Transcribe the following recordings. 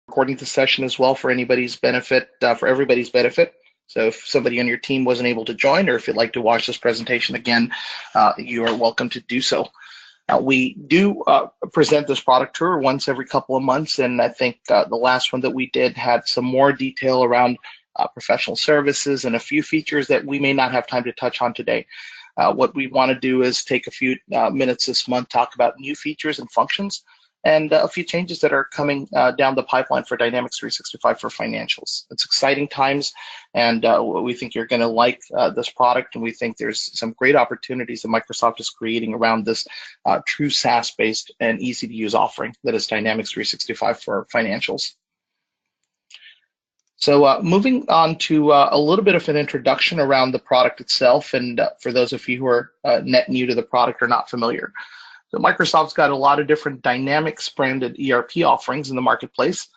recording the session as well for anybody's benefit, for everybody's benefit. So if somebody on your team wasn't able to join, or if you'd like to watch this presentation again, you are welcome to do so. We do present this product tour once every couple of months, and I think the last one that we did had some more detail around professional services and a few features that we may not have time to touch on today. What we want to do is take a few minutes this month, talk about new features and functions, and a few changes that are coming down the pipeline for Dynamics 365 for financials. It's exciting times, and we think you're going to like this product, and we think there's some great opportunities that Microsoft is creating around this true SaaS-based and easy-to-use offering that is Dynamics 365 for financials. So moving on to a little bit of an introduction around the product itself, and for those of you who are net new to the product or not familiar. So Microsoft's got a lot of different Dynamics branded ERP offerings in the marketplace.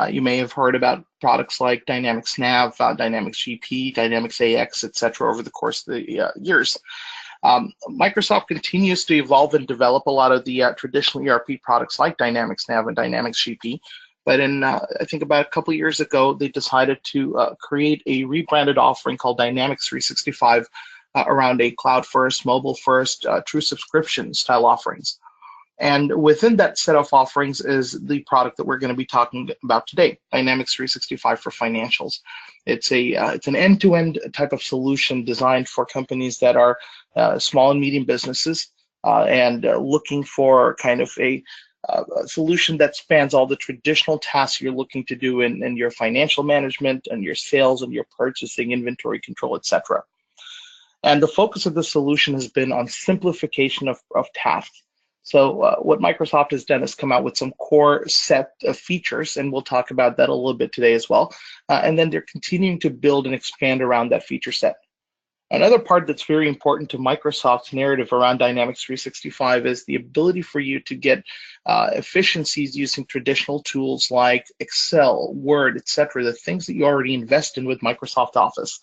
You may have heard about products like Dynamics Nav, Dynamics GP, Dynamics AX, etc. over the course of the years. Microsoft continues to evolve and develop a lot of the traditional ERP products like Dynamics Nav and Dynamics GP. But I think about a couple of years ago, they decided to create a rebranded offering called Dynamics 365 around a cloud-first, mobile-first, true subscription-style offerings. And within that set of offerings is the product that we're going to be talking about today, Dynamics 365 for financials. It's an end-to-end type of solution designed for companies that are small and medium businesses and looking for kind of a solution that spans all the traditional tasks you're looking to do in your financial management and your sales and your purchasing, inventory control, etc. And the focus of the solution has been on simplification of tasks. So what Microsoft has done is come out with some core set of features, and we'll talk about that a little bit today as well. And then they're continuing to build and expand around that feature set. Another part that's very important to Microsoft's narrative around Dynamics 365 is the ability for you to get efficiencies using traditional tools like Excel, Word, etc., the things that you already invest in with Microsoft Office.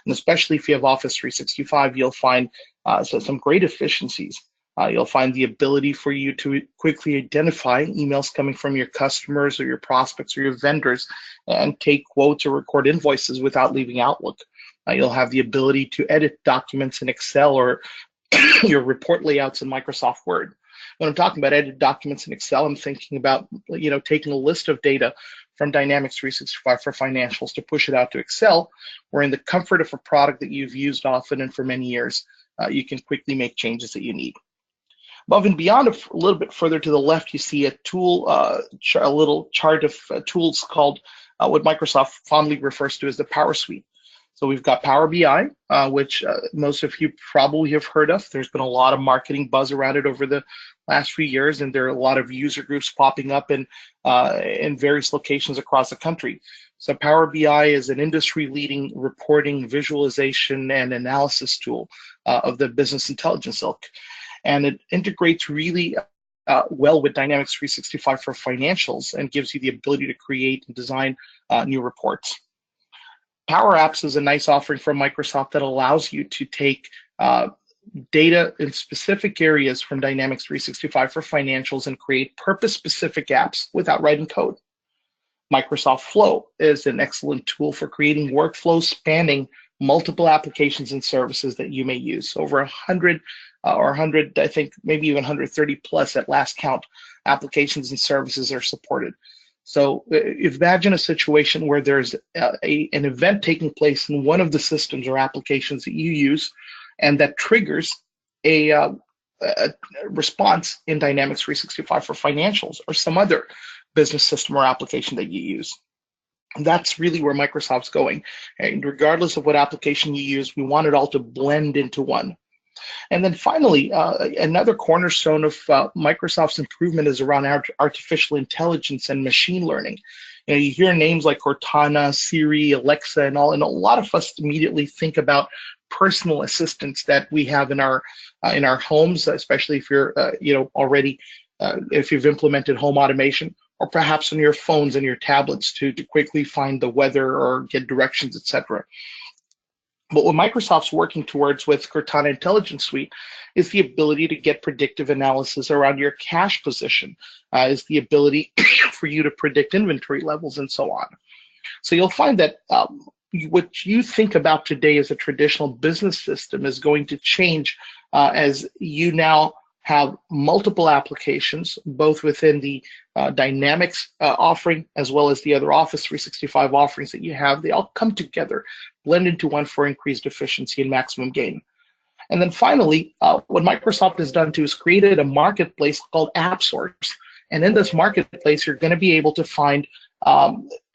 And especially if you have Office 365, you'll find some great efficiencies. You'll find the ability for you to quickly identify emails coming from your customers or your prospects or your vendors and take quotes or record invoices without leaving Outlook. You'll have the ability to edit documents in Excel or your report layouts in Microsoft Word. When I'm talking about edit documents in Excel, I'm thinking about taking a list of data from Dynamics 365 for financials to push it out to Excel, where in the comfort of a product that you've used often and for many years, you can quickly make changes that you need. Above and beyond, a little bit further to the left, you see a tool, a little chart of tools called what Microsoft fondly refers to as the Power Suite. So we've got Power BI, which most of you probably have heard of. There's been a lot of marketing buzz around it over the last few years, and there are a lot of user groups popping up in various locations across the country. So Power BI is an industry-leading reporting, visualization, and analysis tool of the business intelligence ilk. And it integrates really well with Dynamics 365 for financials and gives you the ability to create and design new reports. Power Apps is a nice offering from Microsoft that allows you to take data in specific areas from Dynamics 365 for financials and create purpose-specific apps without writing code. Microsoft Flow is an excellent tool for creating workflows spanning multiple applications and services that you may use. Over 100 or 100, I think maybe even 130 plus at last count applications and services are supported. So imagine a situation where there's an event taking place in one of the systems or applications that you use, and that triggers a response in Dynamics 365 for financials or some other business system or application that you use. And that's really where Microsoft's going. And regardless of what application you use, we want it all to blend into one. And then finally, another cornerstone of Microsoft's improvement is around artificial intelligence and machine learning. You hear names like Cortana, Siri, Alexa, and all, and a lot of us immediately think about personal assistants that we have in our homes, especially if you're already if you've implemented home automation, or perhaps on your phones and your tablets to quickly find the weather or get directions, etc. But what Microsoft's working towards with Cortana Intelligence Suite is the ability to get predictive analysis around your cash position, is the ability for you to predict inventory levels and so on. So you'll find that what you think about today as a traditional business system is going to change as you now have multiple applications, both within the Dynamics offering as well as the other Office 365 offerings that you have. They all come together, blend into one for increased efficiency and maximum gain. And then finally, what Microsoft has done too is created a marketplace called AppSource. And in this marketplace, you're going to be able to find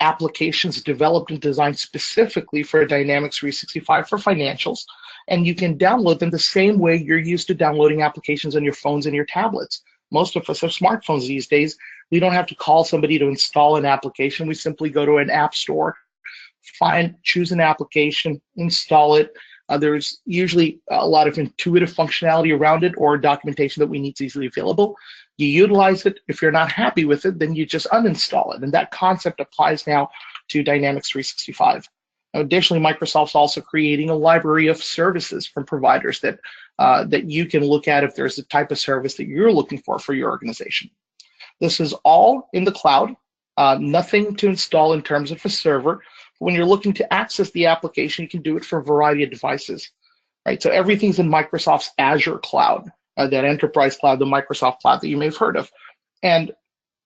applications developed and designed specifically for Dynamics 365 for financials, and you can download them the same way you're used to downloading applications on your phones and your tablets. Most of us have smartphones these days. We don't have to call somebody to install an application. We simply go to an app store, choose an application, install it. There's usually a lot of intuitive functionality around it or documentation that we need easily available. You utilize it. If you're not happy with it, then you just uninstall it. And that concept applies now to Dynamics 365. Now, additionally, Microsoft's also creating a library of services from providers that you can look at if there's a type of service that you're looking for your organization. This is all in the cloud, nothing to install in terms of a server. When you're looking to access the application, you can do it for a variety of devices, right? So everything's in Microsoft's Azure cloud, that enterprise cloud, the Microsoft cloud that you may have heard of. And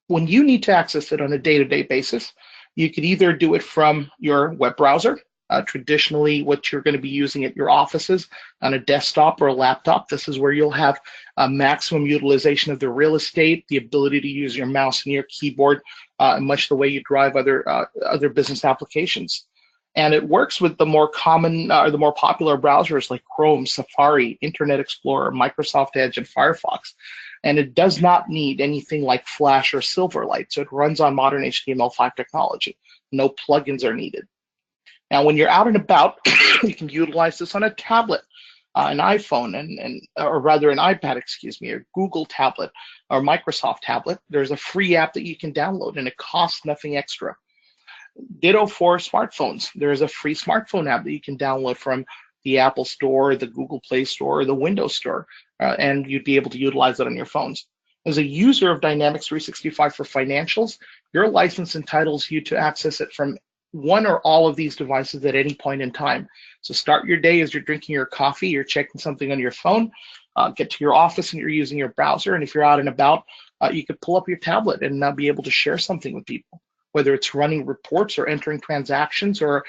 when you need to access it on a day-to-day basis, you could either do it from your web browser, traditionally what you're going to be using at your offices on a desktop or a laptop. This is where you'll have a maximum utilization of the real estate, the ability to use your mouse and your keyboard, much the way you drive other business applications. And it works with the more common or the more popular browsers like Chrome, Safari, Internet Explorer, Microsoft Edge, and Firefox. And it does not need anything like Flash or Silverlight. So it runs on modern HTML5 technology. No plugins are needed. Now, when you're out and about, you can utilize this on a tablet, an iPhone, or rather an iPad, excuse me, or Google tablet, or Microsoft tablet. There's a free app that you can download, and it costs nothing extra. Ditto for smartphones. There's a free smartphone app that you can download from the Apple Store, the Google Play Store, or the Windows Store, and you'd be able to utilize it on your phones. As a user of Dynamics 365 for financials, your license entitles you to access it from one or all of these devices at any point in time. So start your day as you're drinking your coffee, you're checking something on your phone, get to your office and you're using your browser, and if you're out and about, you could pull up your tablet and be able to share something with people, whether it's running reports or entering transactions or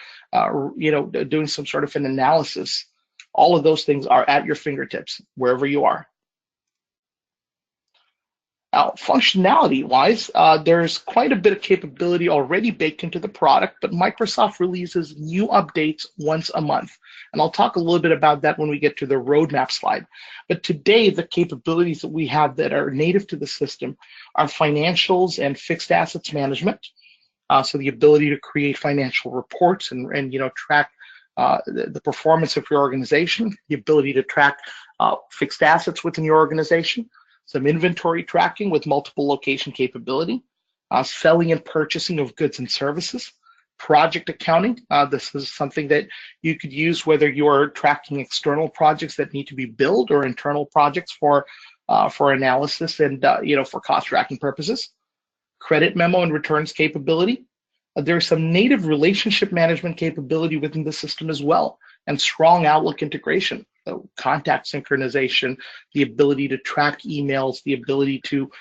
doing some sort of an analysis. All of those things are at your fingertips, wherever you are. Now, functionality-wise, there's quite a bit of capability already baked into the product, but Microsoft releases new updates once a month. And I'll talk a little bit about that when we get to the roadmap slide. But today, the capabilities that we have that are native to the system are financials and fixed assets management. So the ability to create financial reports and track the performance of your organization, the ability to track fixed assets within your organization, some inventory tracking with multiple location capability, selling and purchasing of goods and services, project accounting. This is something that you could use whether you're tracking external projects that need to be billed or internal projects for analysis and for cost tracking purposes. Credit memo and returns capability. There's some native relationship management capability within the system as well, and strong Outlook integration, so contact synchronization, the ability to track emails, the ability to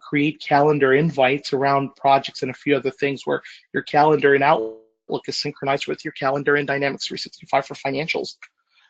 create calendar invites around projects, and a few other things where your calendar in Outlook is synchronized with your calendar in Dynamics 365 for financials.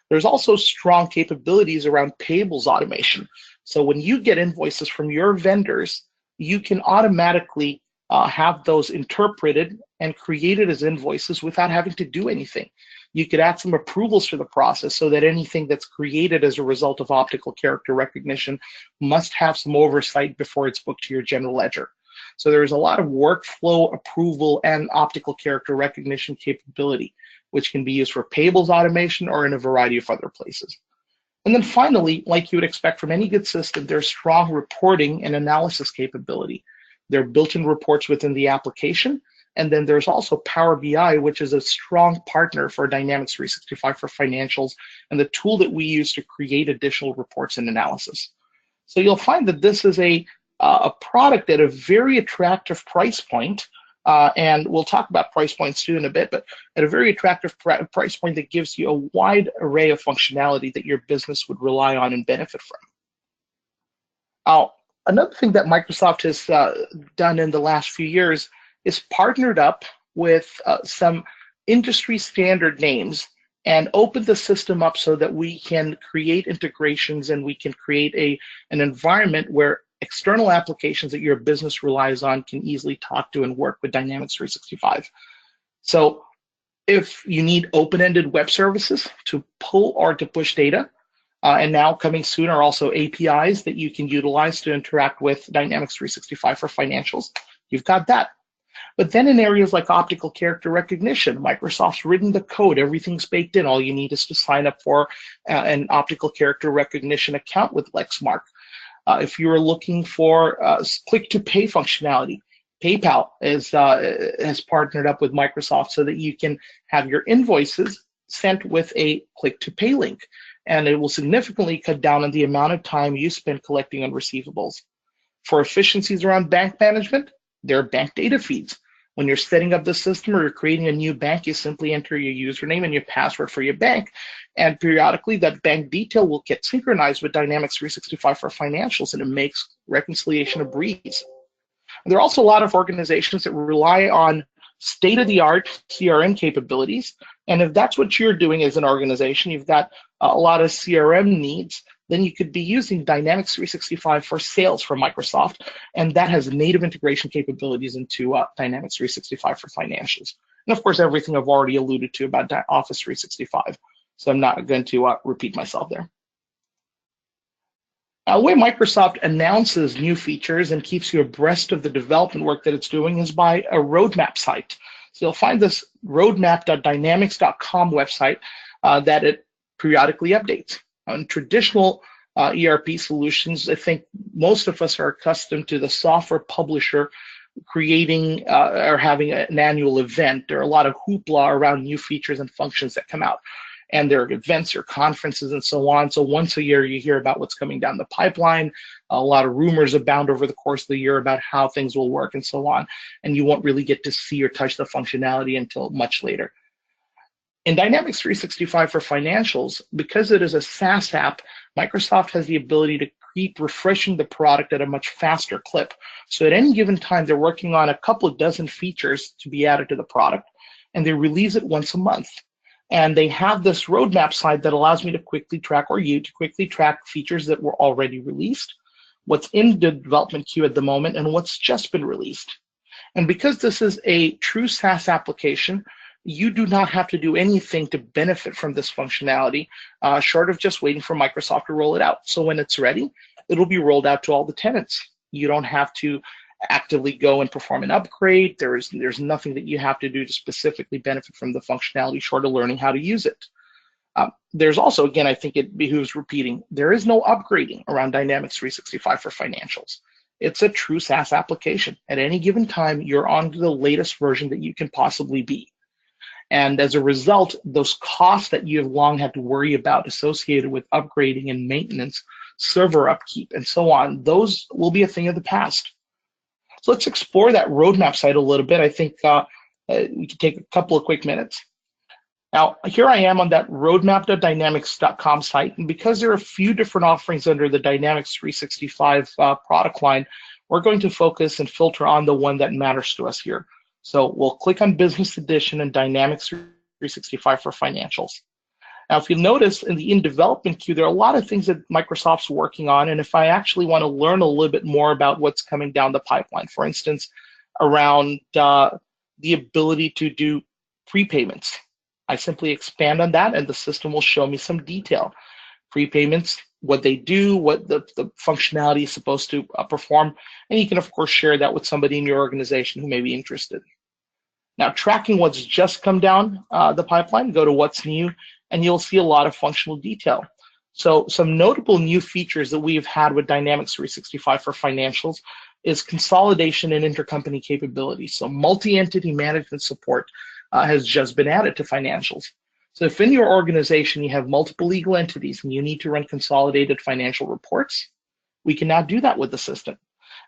There's also strong capabilities around payables automation. So when you get invoices from your vendors, you can automatically have those interpreted and created as invoices without having to do anything. You could add some approvals for the process so that anything that's created as a result of optical character recognition must have some oversight before it's booked to your general ledger. So there's a lot of workflow approval and optical character recognition capability, which can be used for payables automation or in a variety of other places. And then finally, like you would expect from any good system, there's strong reporting and analysis capability. There are built-in reports within the application, And then there's also Power BI, which is a strong partner for Dynamics 365 for financials and the tool that we use to create additional reports and analysis. So you'll find that this is a product at a very attractive price point. And we'll talk about price points too in a bit, but at a very attractive price point that gives you a wide array of functionality that your business would rely on and benefit from. Another thing that Microsoft has done in the last few years is partnered up with some industry standard names and opened the system up so that we can create integrations and we can create an environment where external applications that your business relies on can easily talk to and work with Dynamics 365. So if you need open-ended web services to pull or to push data, and now coming soon are also APIs that you can utilize to interact with Dynamics 365 for financials, you've got that. But then in areas like optical character recognition, Microsoft's written the code, everything's baked in. All you need is to sign up for an optical character recognition account with Lexmark. If you are looking for click-to-pay functionality, PayPal has partnered up with Microsoft so that you can have your invoices sent with a click-to-pay link, and it will significantly cut down on the amount of time you spend collecting on receivables. For efficiencies around bank management, there are bank data feeds. When you're setting up the system or you're creating a new bank, you simply enter your username and your password for your bank. And periodically, that bank detail will get synchronized with Dynamics 365 for financials, and it makes reconciliation a breeze. And there are also a lot of organizations that rely on state-of-the-art CRM capabilities. And if that's what you're doing as an organization, you've got a lot of CRM needs, then you could be using Dynamics 365 for sales from Microsoft, and that has native integration capabilities into Dynamics 365 for financials. And of course, everything I've already alluded to about Office 365, so I'm not going to repeat myself there. The way Microsoft announces new features and keeps you abreast of the development work that it's doing is by a roadmap site. So you'll find this roadmap.dynamics.com website that it periodically updates. On traditional ERP solutions, I think most of us are accustomed to the software publisher creating or having an annual event. There are a lot of hoopla around new features and functions that come out. And there are events or conferences and so on. So once a year, you hear about what's coming down the pipeline. A lot of rumors abound over the course of the year about how things will work and so on. And you won't really get to see or touch the functionality until much later. In Dynamics 365 for financials, because it is a SaaS app, Microsoft has the ability to keep refreshing the product at a much faster clip. So at any given time, they're working on a couple of dozen features to be added to the product, and they release it once a month. And they have this roadmap site that allows me to quickly track, or you to quickly track features that were already released, what's in the development queue at the moment, and what's just been released. And because this is a true SaaS application, you do not have to do anything to benefit from this functionality, short of just waiting for Microsoft to roll it out. So when it's ready, it'll be rolled out to all the tenants. You don't have to actively go and perform an upgrade. There's nothing that you have to do to specifically benefit from the functionality, short of learning how to use it. There's also, again, I think it behooves repeating, there is no upgrading around Dynamics 365 for financials. It's a true SaaS application. At any given time, you're on the latest version that you can possibly be. And as a result, those costs that you have long had to worry about associated with upgrading and maintenance, server upkeep, and so on, those will be a thing of the past. So let's explore that roadmap site a little bit. I think we can take a couple of quick minutes. Now, here I am on that roadmap.dynamics.com site, and because there are a few different offerings under the Dynamics 365 product line, we're going to focus and filter on the one that matters to us here. So we'll click on Business Edition and Dynamics 365 for financials. Now, if you notice in the in development queue, there are a lot of things that Microsoft's working on. And if I actually want to learn a little bit more about what's coming down the pipeline, for instance, around the ability to do prepayments, I simply expand on that and the system will show me some detail. Prepayments, what they do, what the functionality is supposed to perform. And you can, of course, share that with somebody in your organization who may be interested. Now, tracking what's just come down the pipeline, go to what's new, and you'll see a lot of functional detail. So some notable new features that we've had with Dynamics 365 for financials is consolidation and intercompany capabilities. So multi-entity management support has just been added to financials. So if in your organization you have multiple legal entities and you need to run consolidated financial reports, we can now do that with the system.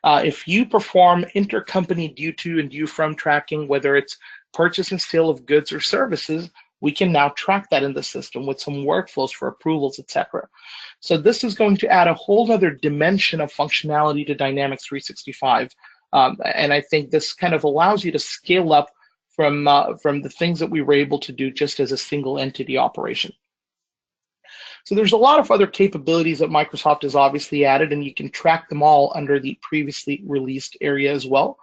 If you perform intercompany due to and due from tracking, whether it's purchase and sale of goods or services, we can now track that in the system with some workflows for approvals, etc. So this is going to add a whole other dimension of functionality to Dynamics 365. And I think this kind of allows you to scale up from the things that we were able to do just as a single entity operation. So there's a lot of other capabilities that Microsoft has obviously added, and you can track them all under the previously released area as well.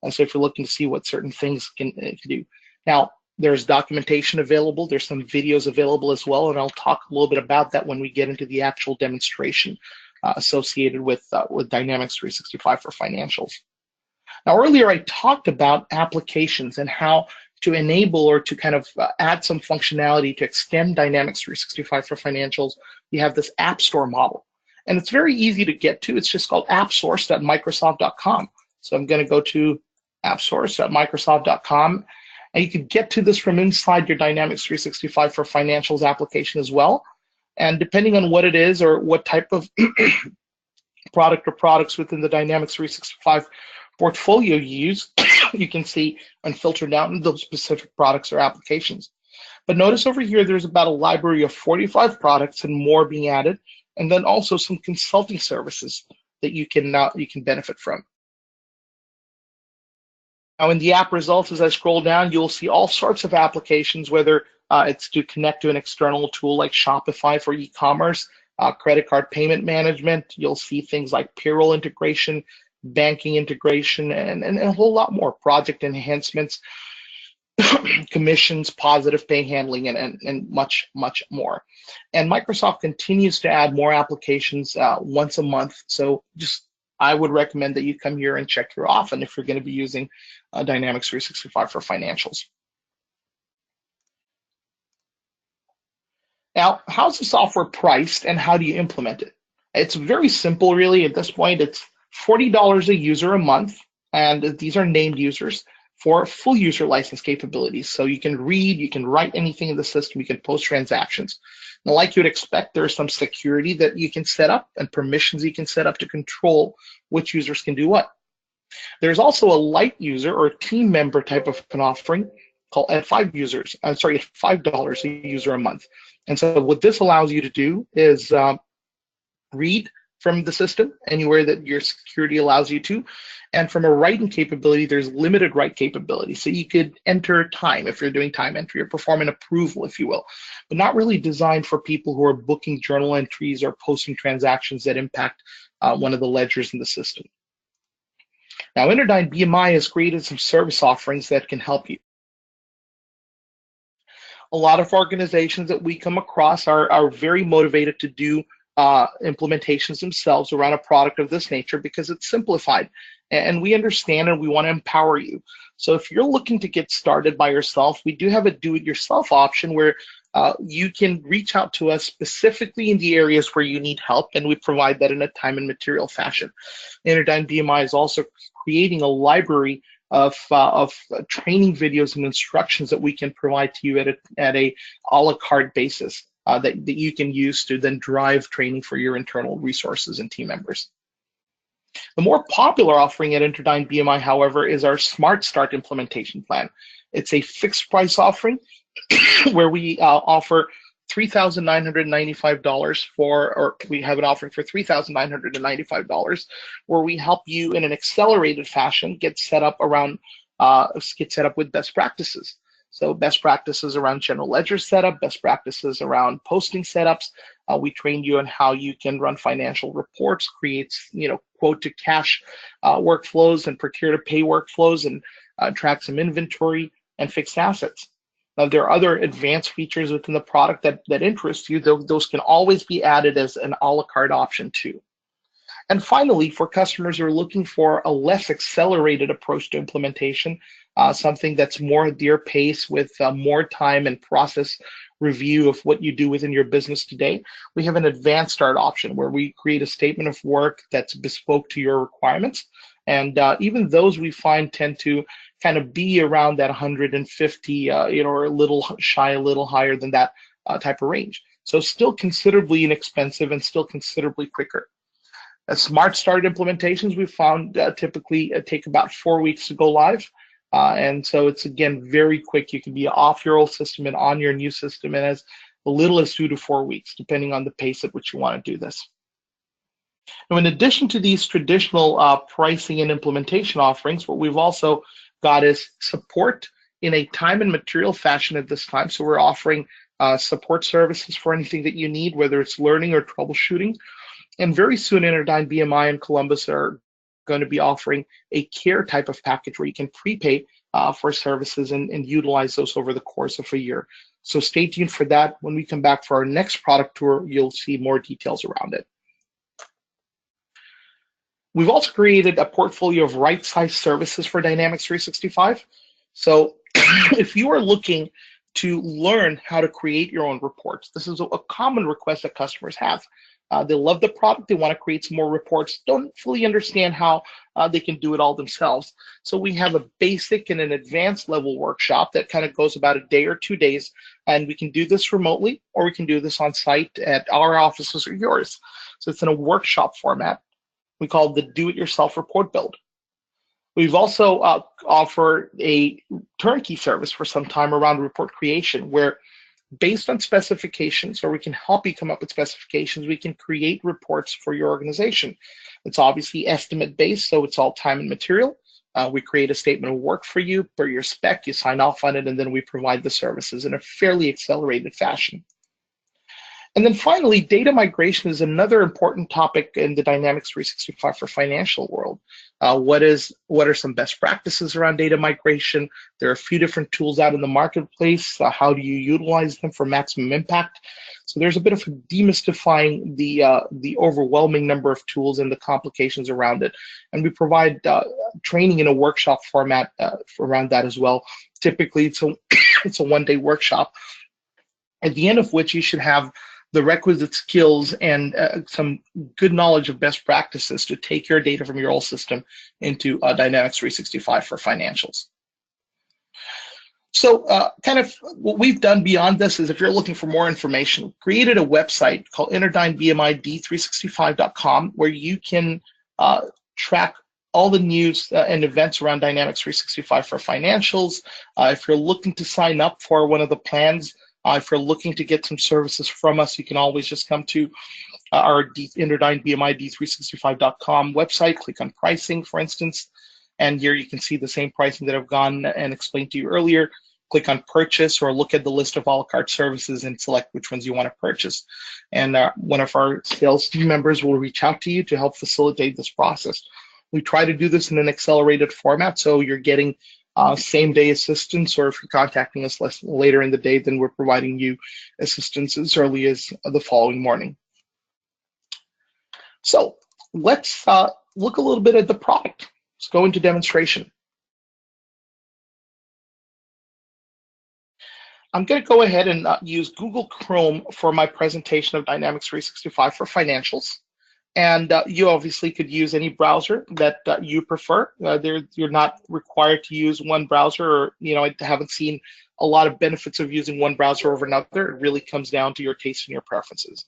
And so if you're looking to see what certain things can do. Now, there's documentation available, there's some videos available as well, and I'll talk a little bit about that when we get into the actual demonstration associated with Dynamics 365 for financials. Now, earlier I talked about applications and how to enable or to kind of add some functionality to extend Dynamics 365 for financials. You have this App Store model, and it's very easy to get to. It's just called appsource.microsoft.com. So I'm going to go to appsource.microsoft.com, and you can get to this from inside your Dynamics 365 for financials application as well. And depending on what it is or what type of product or products within the Dynamics 365 portfolio you use, you can see and filter down those specific products or applications. But notice over here, there's about a library of 45 products and more being added, and then also some consulting services that you can benefit from. Now in the app results, as I scroll down, you'll see all sorts of applications, whether it's to connect to an external tool like Shopify for e-commerce, credit card payment management. You'll see things like payroll integration, banking integration, and a whole lot more, project enhancements, commissions, positive pay handling, and much, much more. And Microsoft continues to add more applications once a month. So I would recommend that you come here and check here often if you're going to be using Dynamics 365 for financials. Now, how's the software priced and how do you implement it? It's very simple, really. At this point, it's $40 a user a month, and these are named users for full user license capabilities. So you can read, you can write anything in the system, you can post transactions. Now, like you'd expect, there's some security that you can set up and permissions you can set up to control which users can do what. There's also a light user or a team member type of an offering called at $5 a user a month. And so what this allows you to do is read from the system anywhere that your security allows you to. And from a writing capability, there's limited write capability. So you could enter time if you're doing time entry or perform an approval, if you will, but not really designed for people who are booking journal entries or posting transactions that impact one of the ledgers in the system. Now, Interdyne BMI has created some service offerings that can help you. A lot of organizations that we come across are very motivated to do implementations themselves around a product of this nature because it's simplified, and we understand and we want to empower you. So if you're looking to get started by yourself, we do have a do-it-yourself option where you can reach out to us specifically in the areas where you need help, and we provide that in a time and material fashion. Interdyne BMI is also creating a library of training videos and instructions that we can provide to you at a la carte basis. That you can use to then drive training for your internal resources and team members. The more popular offering at Interdyne BMI, however, is our Smart Start implementation plan. It's a fixed price offering where we offer $3,995 or we have an offering for $3,995 where we help you in an accelerated fashion get set up with best practices. So best practices around general ledger setup, best practices around posting setups. We train you on how you can run financial reports, create quote to cash workflows and procure to pay workflows, and track some inventory and fixed assets. Now, there are other advanced features within the product that interest you. Those can always be added as an a la carte option too. And finally, for customers who are looking for a less accelerated approach to implementation, something that's more at their pace with more time and process review of what you do within your business today, we have an advanced start option where we create a statement of work that's bespoke to your requirements, And even those we find tend to kind of be around that 150, or a little shy, a little higher than that type of range. So still considerably inexpensive and still considerably quicker. Smart Start implementations we found typically take about 4 weeks to go live. And so it's, again, very quick. You can be off your old system and on your new system in as little as 2 to 4 weeks, depending on the pace at which you want to do this. Now, in addition to these traditional pricing and implementation offerings, what we've also got is support in a time and material fashion at this time. So we're offering support services for anything that you need, whether it's learning or troubleshooting. And very soon, Interdyne BMI and Columbus are going to be offering a care type of package where you can prepay for services and utilize those over the course of a year. So stay tuned for that. When we come back for our next product tour, you'll see more details around it. We've also created a portfolio of right-sized services for Dynamics 365. So if you are looking to learn how to create your own reports, this is a common request that customers have. They love the product, they want to create some more reports, don't fully understand how they can do it all themselves. So we have a basic and an advanced level workshop that kind of goes about a day or 2 days, and we can do this remotely, or we can do this on site at our offices or yours. So it's in a workshop format. We call it the Do-It-Yourself Report Build. We've also offered a turnkey service for some time around report creation, where based on specifications, or we can help you come up with specifications, we can create reports for your organization. It's obviously estimate based, so it's all time and material. We create a statement of work for you per your spec, you sign off on it, and then we provide the services in a fairly accelerated fashion. And then finally, data migration is another important topic in the Dynamics 365 for financial world. What are some best practices around data migration? There are a few different tools out in the marketplace. How do you utilize them for maximum impact? So there's a bit of demystifying the overwhelming number of tools and the complications around it. And we provide training in a workshop format around that as well. Typically, it's a one-day workshop, at the end of which you should have the requisite skills and some good knowledge of best practices to take your data from your old system into Dynamics 365 for financials. So kind of what we've done beyond this is, if you're looking for more information, created a website called interdynebmid365.com where you can track all the news and events around Dynamics 365 for financials. If you're looking to sign up for one of the plans, if you're looking to get some services from us, you can always just come to our interdynebmid365.com website, click on pricing, for instance, and here you can see the same pricing that I've gone and explained to you earlier. Click on purchase or look at the list of a la carte services and select which ones you want to purchase. And one of our sales team members will reach out to you to help facilitate this process. We try to do this in an accelerated format, so you're getting same-day assistance, or if you're contacting us later in the day, then we're providing you assistance as early as the following morning. So let's look a little bit at the product. Let's go into demonstration. I'm going to go ahead and use Google Chrome for my presentation of Dynamics 365 for financials. And you obviously could use any browser that you prefer. You're not required to use one browser, or I haven't seen a lot of benefits of using one browser over another. It really comes down to your taste and your preferences.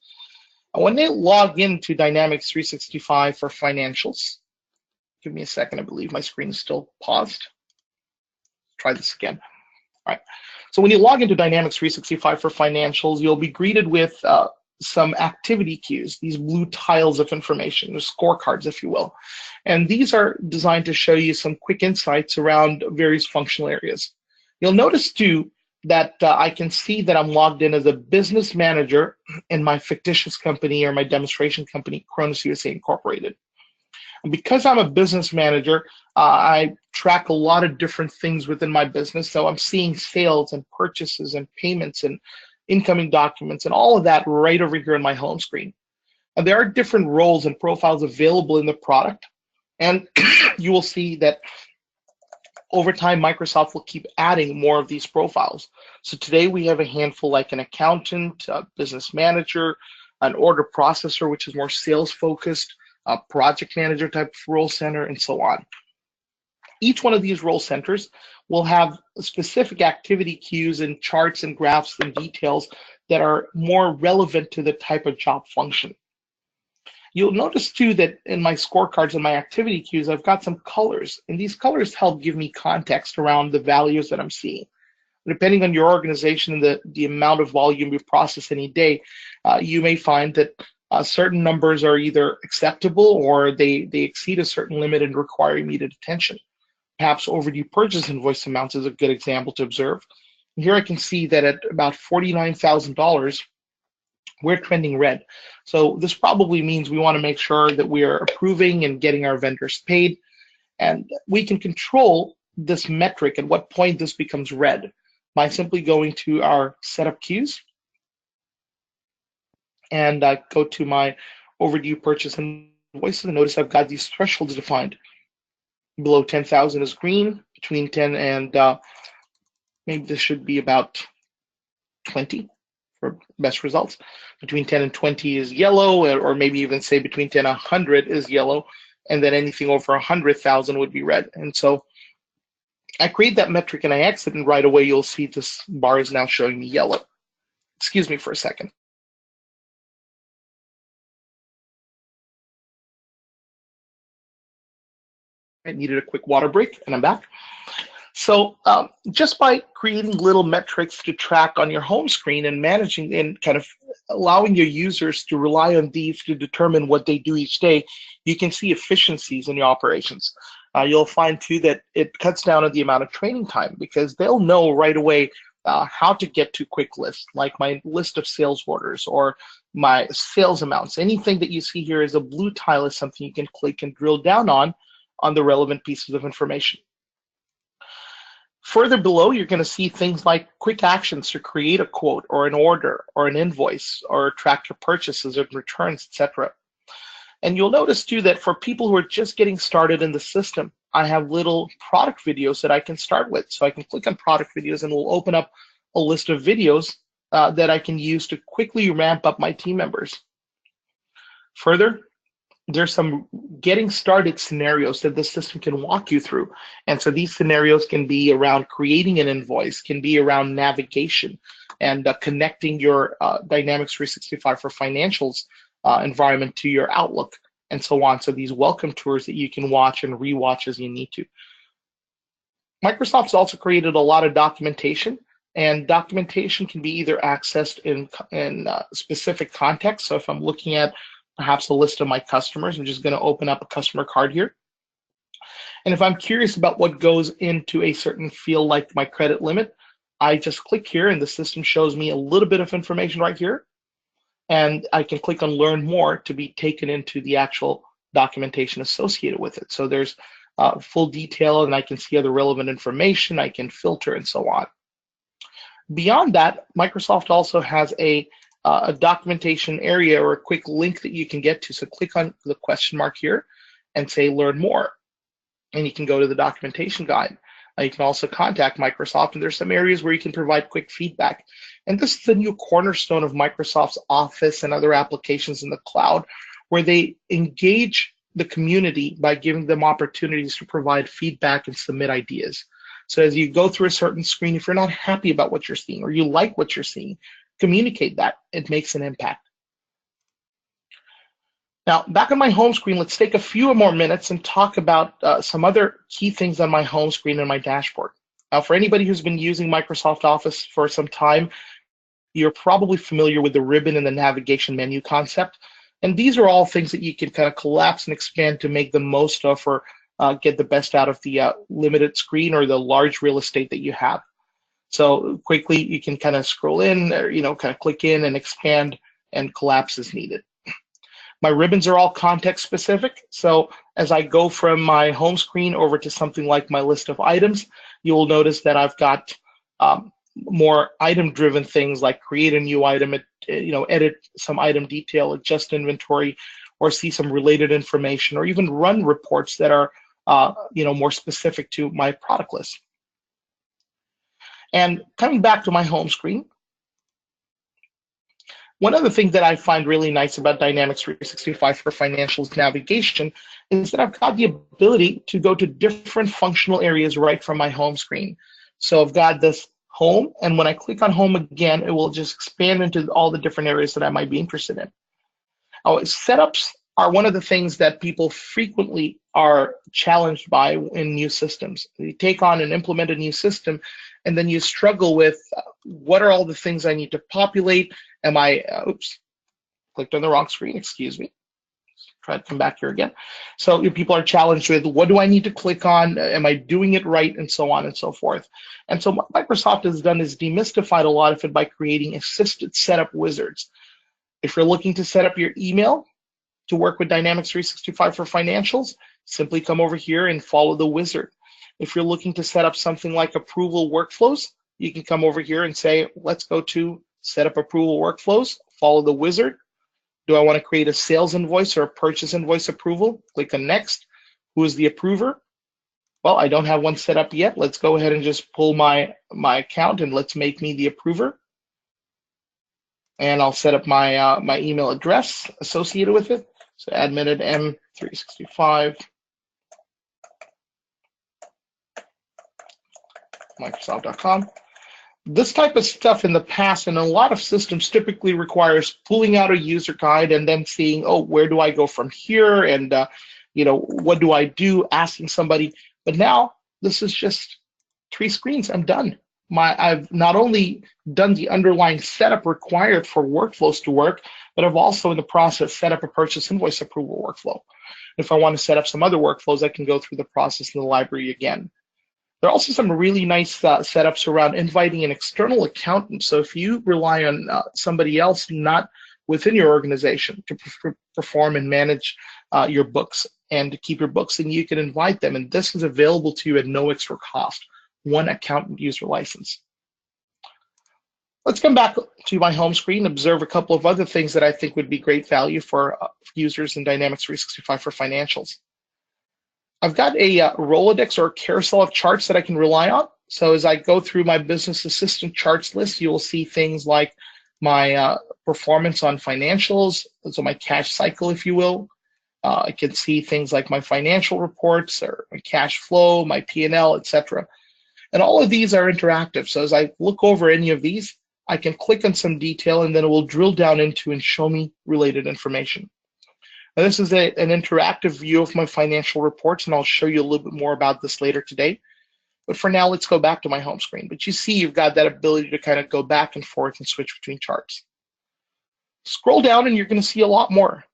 When they log into Dynamics 365 for financials, give me a second, I believe my screen is still paused. Try this again. All right. So when you log into Dynamics 365 for financials, you'll be greeted with some activity queues, these blue tiles of information, or scorecards, if you will. And these are designed to show you some quick insights around various functional areas. You'll notice, too, that I can see that I'm logged in as a business manager in my fictitious company, or my demonstration company, Cronus USA Incorporated. And because I'm a business manager, I track a lot of different things within my business. So I'm seeing sales and purchases and payments and incoming documents and all of that right over here on my home screen. And there are different roles and profiles available in the product. And you will see that over time, Microsoft will keep adding more of these profiles. So today we have a handful like an accountant, a business manager, an order processor, which is more sales focused, a project manager type of role center, and so on. Each one of these role centers will have specific activity cues and charts and graphs and details that are more relevant to the type of job function. You'll notice too that in my scorecards and my activity cues, I've got some colors, and these colors help give me context around the values that I'm seeing. Depending on your organization and the amount of volume you process any day, you may find that certain numbers are either acceptable or they exceed a certain limit and require immediate attention. Perhaps overdue purchase invoice amounts is a good example to observe. Here I can see that at about $49,000, we're trending red. So this probably means we want to make sure that we are approving and getting our vendors paid. And we can control this metric at what point this becomes red by simply going to our setup queues and go to my overdue purchase invoices. And notice I've got these thresholds defined. Below 10,000 is green, between 10 and maybe this should be about 20 for best results. Between 10 and 20 is yellow, or maybe even say between 10 and 100 is yellow, and then anything over 100,000 would be red. And so I create that metric and I exit, and right away you'll see this bar is now showing me yellow. Excuse me for a second. I needed a quick water break, and I'm back. So just by creating little metrics to track on your home screen and managing and kind of allowing your users to rely on these to determine what they do each day, you can see efficiencies in your operations. You'll find too that it cuts down on the amount of training time, because they'll know right away how to get to quick lists, like my list of sales orders or my sales amounts. Anything that you see here is a blue tile is something you can click and drill down on the relevant pieces of information. Further below, you're going to see things like quick actions to create a quote or an order or an invoice or track your purchases and returns, etc. And you'll notice too that for people who are just getting started in the system, I have little product videos that I can start with. So I can click on product videos and it will open up a list of videos that I can use to quickly ramp up my team members. Further, there's some getting started scenarios that the system can walk you through. And so these scenarios can be around creating an invoice, can be around navigation and connecting your Dynamics 365 for financials environment to your Outlook and so on. So these welcome tours that you can watch and rewatch as you need to. Microsoft's also created a lot of documentation, and documentation can be either accessed in specific context. So if I'm looking at perhaps a list of my customers, I'm just going to open up a customer card here. And if I'm curious about what goes into a certain field like my credit limit, I just click here and the system shows me a little bit of information right here. And I can click on learn more to be taken into the actual documentation associated with it. So there's full detail, and I can see other relevant information, I can filter and so on. Beyond that, Microsoft also has a documentation area or a quick link that you can get to. So click on the question mark here and say learn more, and you can go to the documentation guide. You can also contact Microsoft, and there's some areas where you can provide quick feedback. And this is the new cornerstone of Microsoft's Office and other applications in the cloud, where they engage the community by giving them opportunities to provide feedback and submit ideas. So as you go through a certain screen, if you're not happy about what you're seeing or you like what you're seeing, communicate that. It makes an impact. Now, back on my home screen, let's take a few more minutes and talk about some other key things on my home screen and my dashboard. For anybody who's been using Microsoft Office for some time, you're probably familiar with the ribbon and the navigation menu concept. And these are all things that you can kind of collapse and expand to make the most of or get the best out of the limited screen or the large real estate that you have. So quickly, you can kind of scroll in or, kind of click in and expand and collapse as needed. My ribbons are all context specific. So as I go from my home screen over to something like my list of items, you will notice that I've got more item-driven things like create a new item, edit some item detail, adjust inventory, or see some related information, or even run reports that are more specific to my product list. And coming back to my home screen, One of the things that I find really nice about Dynamics 365 for Financials navigation is that I've got the ability to go to different functional areas right from my home screen. So I've got this home, and when I click on home again, it will just expand into all the different areas that I might be interested in. Setups are one of the things that people frequently are challenged by in new systems. You take on and implement a new system, and then you struggle with what are all the things I need to populate? Am I, oops, clicked on the wrong screen, excuse me. Try to come back here again. So people are challenged with what do I need to click on? Am I doing it right? And so on and so forth. And so what Microsoft has done is demystified a lot of it by creating assisted setup wizards. If you're looking to set up your email to work with Dynamics 365 for Financials, simply come over here and follow the wizard. If you're looking to set up something like approval workflows, you can come over here and say, let's go to set up approval workflows, follow the wizard. Do I want to create a sales invoice or a purchase invoice approval? Click on next. Who is the approver? Well, I don't have one set up yet. Let's go ahead and just pull my account and let's make me the approver. And I'll set up my my email address associated with it. So admin at M365 Microsoft.com. This type of stuff in the past in a lot of systems typically requires pulling out a user guide and then seeing, oh, where do I go from here? And, what do I do? Asking somebody. But now this is just 3 screens. I'm done. I've not only done the underlying setup required for workflows to work, but I've also in the process set up a purchase invoice approval workflow. If I want to set up some other workflows, I can go through the process in the library again. There are also some really nice setups around inviting an external accountant. So if you rely on somebody else not within your organization to perform and manage your books and to keep your books, then you can invite them. And this is available to you at no extra cost, one accountant user license. Let's come back to my home screen and observe a couple of other things that I think would be great value for users in Dynamics 365 for Financials. I've got a Rolodex or a carousel of charts that I can rely on. So as I go through my business assistant charts list, you will see things like my performance on financials, so my cash cycle, if you will. I can see things like my financial reports or my cash flow, my P&L, etc. And all of these are interactive. So as I look over any of these, I can click on some detail and then it will drill down into and show me related information. Now, this is an interactive view of my financial reports, and I'll show you a little bit more about this later today. But for now, let's go back to my home screen. But you see you've got that ability to kind of go back and forth and switch between charts. Scroll down and you're going to see a lot more.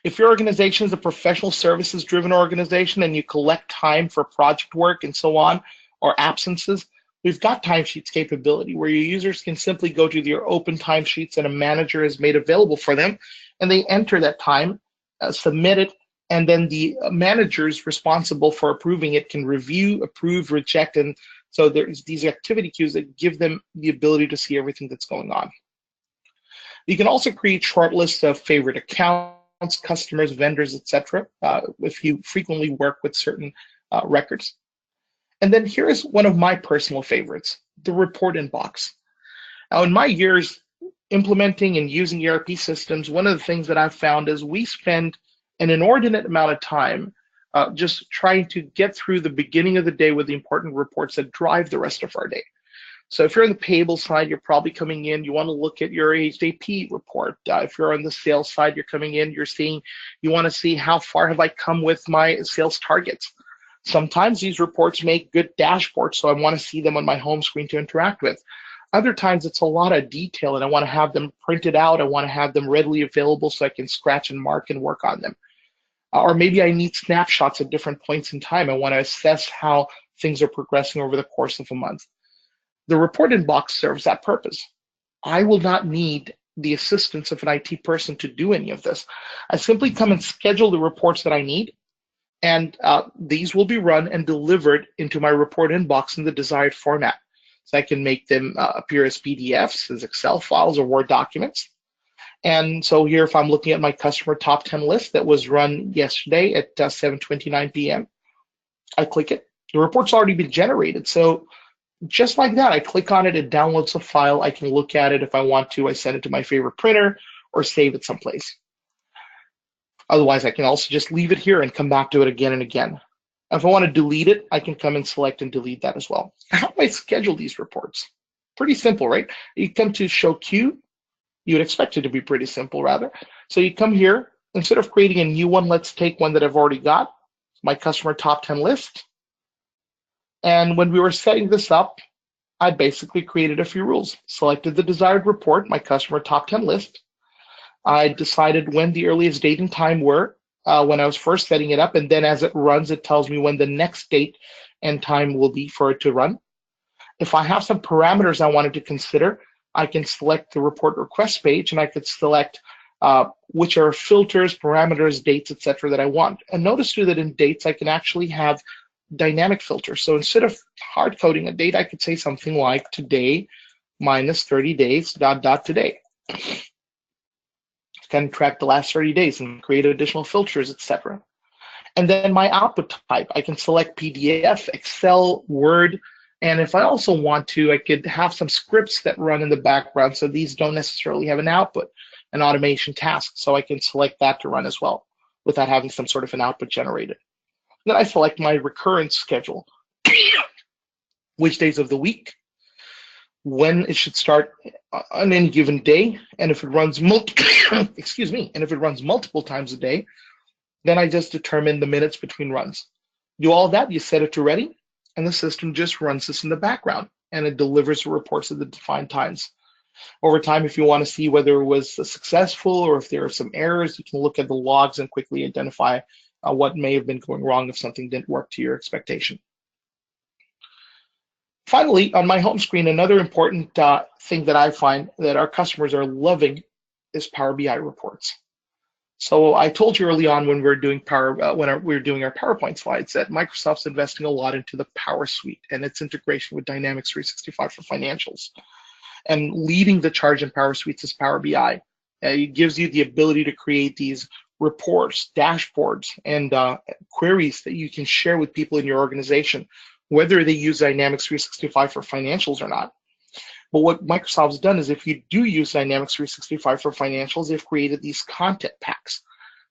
If your organization is a professional services driven organization and you collect time for project work and so on, or absences, we've got timesheets capability where your users can simply go to their open timesheets and a manager is made available for them, and they enter that time, submit it, and then the managers responsible for approving it can review, approve, reject, and so there's these activity queues that give them the ability to see everything that's going on. You can also create short lists of favorite accounts, customers, vendors, etc. If you frequently work with certain records. And then here's one of my personal favorites, the report inbox. Now, in my years implementing and using ERP systems, one of the things that I've found is we spend an inordinate amount of time just trying to get through the beginning of the day with the important reports that drive the rest of our day. So if you're on the payable side, you're probably coming in, you want to look at your HAP report. If you're on the sales side, you're coming in, you want to see how far have I come with my sales targets. Sometimes these reports make good dashboards, so I want to see them on my home screen to interact with. Other times it's a lot of detail and I want to have them printed out. I want to have them readily available so I can scratch and mark and work on them. Or maybe I need snapshots at different points in time. I want to assess how things are progressing over the course of a month. The report inbox serves that purpose. I will not need the assistance of an IT person to do any of this. I simply come and schedule the reports that I need, and these will be run and delivered into my report inbox in the desired format. So I can make them appear as PDFs, as Excel files, or Word documents. And so here, if I'm looking at my customer top 10 list that was run yesterday at 7:29 p.m., I click it. The report's already been generated. So just like that, I click on it, it downloads a file. I can look at it if I want to. I send it to my favorite printer or save it someplace. Otherwise, I can also just leave it here and come back to it again and again. If I want to delete it, I can come and select and delete that as well. How do I schedule these reports? Pretty simple, right? You come to show queue. You would expect it to be pretty simple, rather. So you come here, instead of creating a new one, let's take one that I've already got, my customer top 10 list. And when we were setting this up, I basically created a few rules. Selected the desired report, my customer top 10 list. I decided when the earliest date and time were when I was first setting it up, and then as it runs, it tells me when the next date and time will be for it to run. If I have some parameters I wanted to consider, I can select the report request page, and I could select which are filters, parameters, dates, etc. that I want. And notice too that in dates, I can actually have dynamic filters. So instead of hard coding a date, I could say something like today minus 30 days dot dot today. Kind of track the last 30 days and create additional filters, etc. And then my output type, I can select PDF, Excel, Word, and if I also want to, I could have some scripts that run in the background, so these don't necessarily have an output, an automation task, so I can select that to run as well without having some sort of an output generated. Then I select my recurrence schedule, which days of the week, when it should start on any given day, and if it runs excuse me, and if it runs multiple times a day, then I just determine the minutes between runs. Do all that, you set it to ready, and the system just runs this in the background, and it delivers the reports at the defined times. Over time, if you want to see whether it was successful or if there are some errors, you can look at the logs and quickly identify what may have been going wrong if something didn't work to your expectation. Finally, on my home screen, another important thing that I find that our customers are loving is Power BI reports. So I told you early on when we were doing we were doing our PowerPoint slides that Microsoft's investing a lot into the Power Suite and its integration with Dynamics 365 for financials. And leading the charge in Power Suites is Power BI. It gives you the ability to create these reports, dashboards, and queries that you can share with people in your organization, whether they use Dynamics 365 for financials or not. But what Microsoft's done is if you do use Dynamics 365 for financials, they've created these content packs.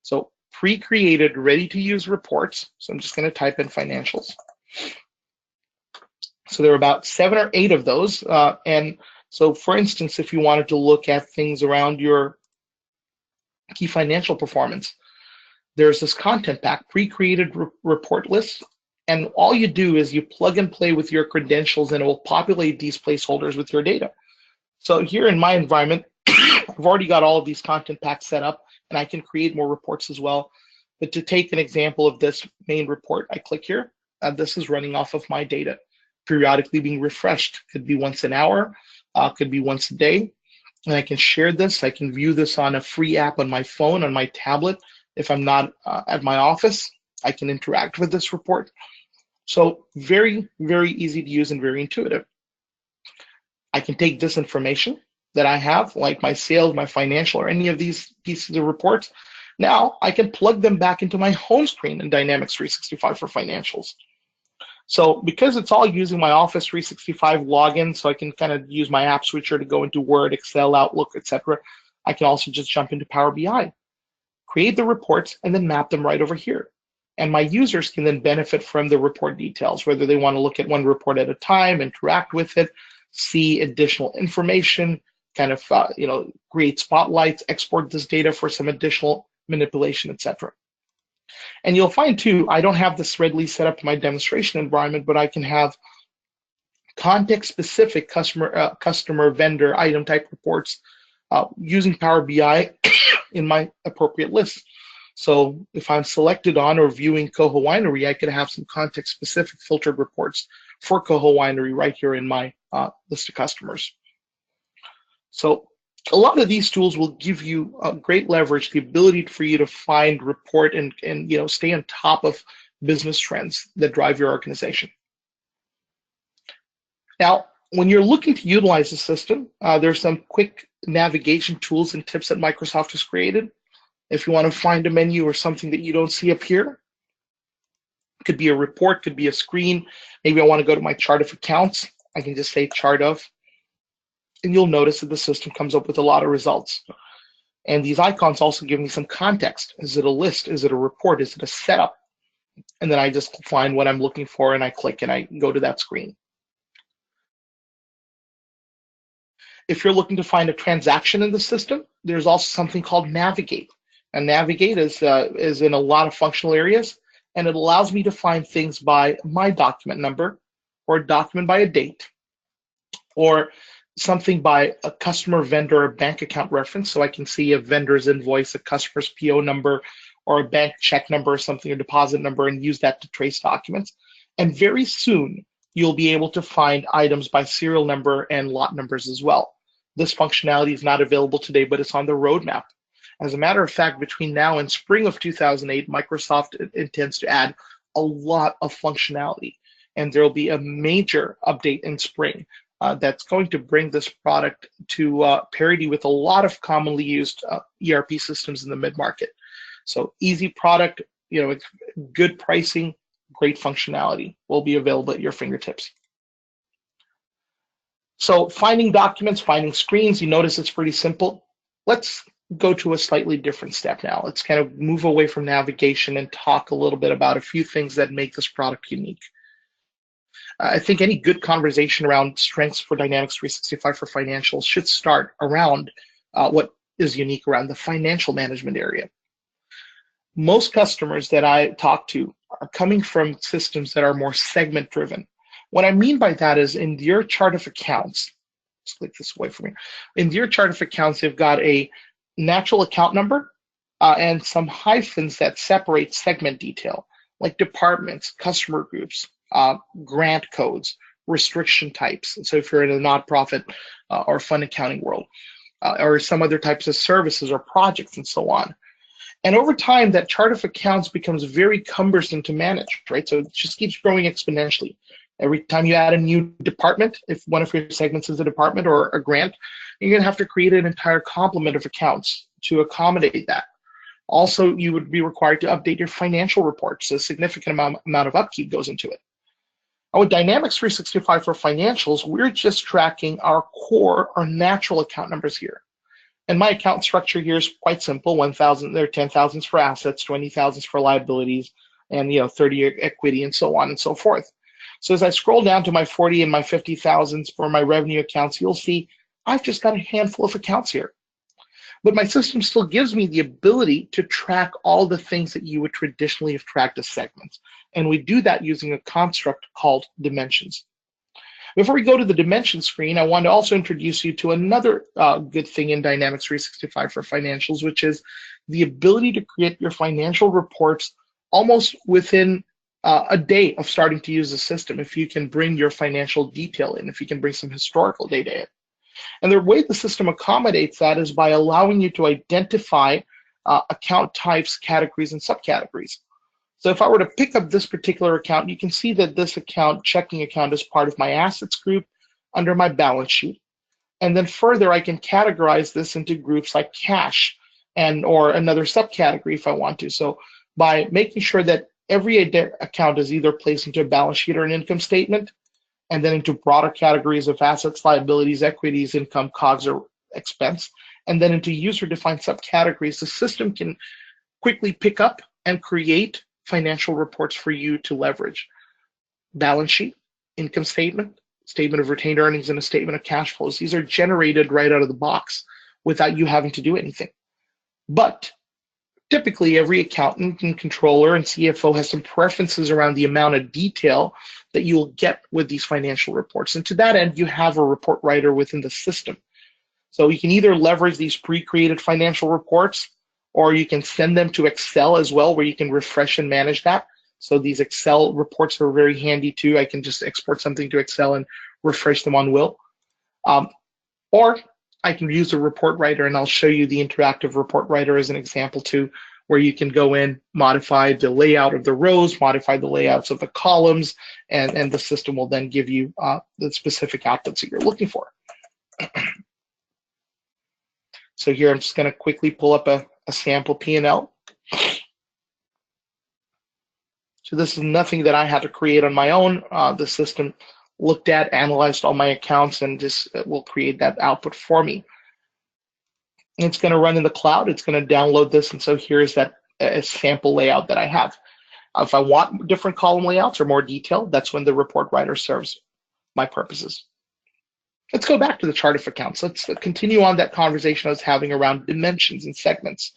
So pre-created, ready-to-use reports. So I'm just going to type in financials. So there are about 7 or 8 of those. And so, for instance, if you wanted to look at things around your key financial performance, there's this content pack, pre-created report list. And all you do is you plug and play with your credentials and it will populate these placeholders with your data. So here in my environment, I've already got all of these content packs set up and I can create more reports as well. But to take an example of this main report, I click here. This is running off of my data, periodically being refreshed. Could be once an hour, could be once a day. And I can share this. I can view this on a free app on my phone, on my tablet. If I'm not at my office, I can interact with this report. So very, very easy to use and very intuitive. I can take this information that I have, like my sales, my financial, or any of these pieces of reports. Now I can plug them back into my home screen in Dynamics 365 for financials. So because it's all using my Office 365 login, so I can kind of use my app switcher to go into Word, Excel, Outlook, etc. I can also just jump into Power BI, create the reports, and then map them right over here. And my users can then benefit from the report details, whether they want to look at one report at a time, interact with it, see additional information, kind of create spotlights, export this data for some additional manipulation, etc. And you'll find too, I don't have this readily set up in my demonstration environment, but I can have context-specific customer vendor item type reports using Power BI in my appropriate list. So if I'm selected on or viewing Coho Winery, I could have some context-specific filtered reports for Coho Winery right here in my list of customers. So a lot of these tools will give you great leverage, the ability for you to find, report, and stay on top of business trends that drive your organization. Now, when you're looking to utilize the system, there's some quick navigation tools and tips that Microsoft has created. If you want to find a menu or something that you don't see up here, it could be a report, could be a screen. Maybe I want to go to my chart of accounts. I can just say chart of, and you'll notice that the system comes up with a lot of results. And these icons also give me some context. Is it a list? Is it a report? Is it a setup? And then I just find what I'm looking for and I click and I go to that screen. If you're looking to find a transaction in the system, there's also something called Navigate. And Navigate is in a lot of functional areas, and it allows me to find things by my document number, or a document by a date, or something by a customer, vendor, or bank account reference. So I can see a vendor's invoice, a customer's PO number, or a bank check number or something, a deposit number, and use that to trace documents. And very soon, you'll be able to find items by serial number and lot numbers as well. This functionality is not available today, but it's on the roadmap. As a matter of fact, between now and spring of 2008, Microsoft intends to add a lot of functionality, and there will be a major update in spring that's going to bring this product to parity with a lot of commonly used ERP systems in the mid-market. So easy product, it's good pricing, great functionality will be available at your fingertips. So finding documents, finding screens, you notice it's pretty simple. Let's go to a slightly different step now. Let's kind of move away from navigation and talk a little bit about a few things that make this product unique. I think any good conversation around strengths for Dynamics 365 for financials should start around what is unique around the financial management area. Most customers that I talk to are coming from systems that are more segment driven. What I mean by that is in your chart of accounts, let's click this away from here. In your chart of accounts, you've got a natural account number and some hyphens that separate segment detail, like departments, customer groups, grant codes, restriction types. So if you're in a nonprofit or fund accounting world, or some other types of services or projects and so on. And over time, that chart of accounts becomes very cumbersome to manage, right? So it just keeps growing exponentially. Every time you add a new department, if one of your segments is a department or a grant, you're going to have to create an entire complement of accounts to accommodate that. Also, you would be required to update your financial reports. A significant amount of upkeep goes into it. Now, with Dynamics 365 for financials, we're just tracking our core, our natural account numbers here. And my account structure here is quite simple. 1,000, there are 10,000s for assets, 20,000s for liabilities, and 30 equity, and so on and so forth. So as I scroll down to my 40 and my 50,000s for my revenue accounts, you'll see I've just got a handful of accounts here. But my system still gives me the ability to track all the things that you would traditionally have tracked as segments. And we do that using a construct called dimensions. Before we go to the dimension screen, I want to also introduce you to another good thing in Dynamics 365 for financials, which is the ability to create your financial reports almost within a day of starting to use the system, if you can bring your financial detail in, if you can bring some historical data in. And the way the system accommodates that is by allowing you to identify account types, categories, and subcategories. So if I were to pick up this particular account, you can see that this account, checking account, is part of my assets group under my balance sheet. And then further, I can categorize this into groups like cash or another subcategory if I want to. So by making sure that every account is either placed into a balance sheet or an income statement, and then into broader categories of assets, liabilities, equities, income, COGS, or expense, and then into user-defined subcategories, the system can quickly pick up and create financial reports for you to leverage. Balance sheet, income statement, statement of retained earnings, and a statement of cash flows. These are generated right out of the box without you having to do anything. But typically, every accountant and controller and CFO has some preferences around the amount of detail that you will get with these financial reports. And to that end, you have a report writer within the system. So you can either leverage these pre-created financial reports, or you can send them to Excel as well, where you can refresh and manage that. So these Excel reports are very handy too. I can just export something to Excel and refresh them on will. Or I can use a report writer, and I'll show you the interactive report writer as an example too, where you can go in, modify the layout of the rows, modify the layouts of the columns, and the system will then give you the specific outputs that you're looking for. So here I'm just going to quickly pull up a sample P&L. So this is nothing that I had to create on my own. The system looked at, analyzed all my accounts, and just will create that output for me. And it's going to run in the cloud. It's going to download this, and so here's that sample layout that I have. If I want different column layouts or more detail, that's when the report writer serves my purposes. Let's go back to the chart of accounts. Let's continue on that conversation I was having around dimensions and segments.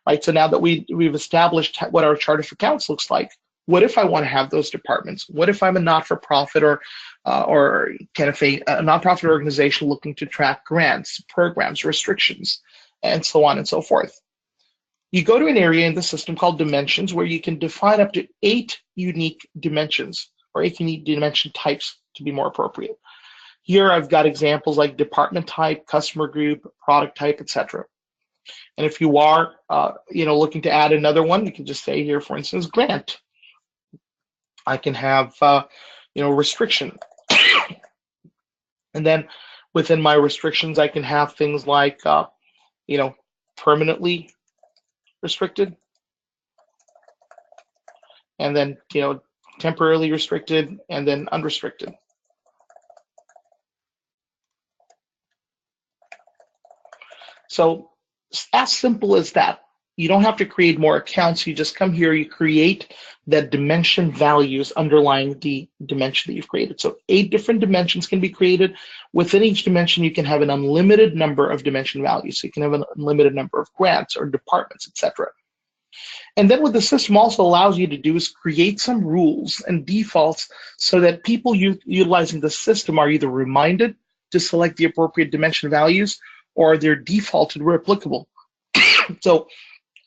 Right, so now that we've established what our chart of accounts looks like, what if I want to have those departments? What if I'm a not-for-profit or kind of a nonprofit organization looking to track grants, programs, restrictions, and so on and so forth? You go to an area in the system called dimensions where you can define up to 8 unique dimensions, or 8 unique dimension types to be more appropriate. Here I've got examples like department type, customer group, product type, etc. And if you are looking to add another one, you can just say here, for instance, grant. I can have restriction. And then within my restrictions, I can have things like permanently restricted, and then temporarily restricted, and then unrestricted. So as simple as that. You don't have to create more accounts. You just come here, you create that dimension values underlying the dimension that you've created. So 8 different dimensions can be created. Within each dimension, you can have an unlimited number of dimension values. So you can have an unlimited number of grants or departments, etc. And then what the system also allows you to do is create some rules and defaults so that people utilizing the system are either reminded to select the appropriate dimension values or they're defaulted where applicable. So,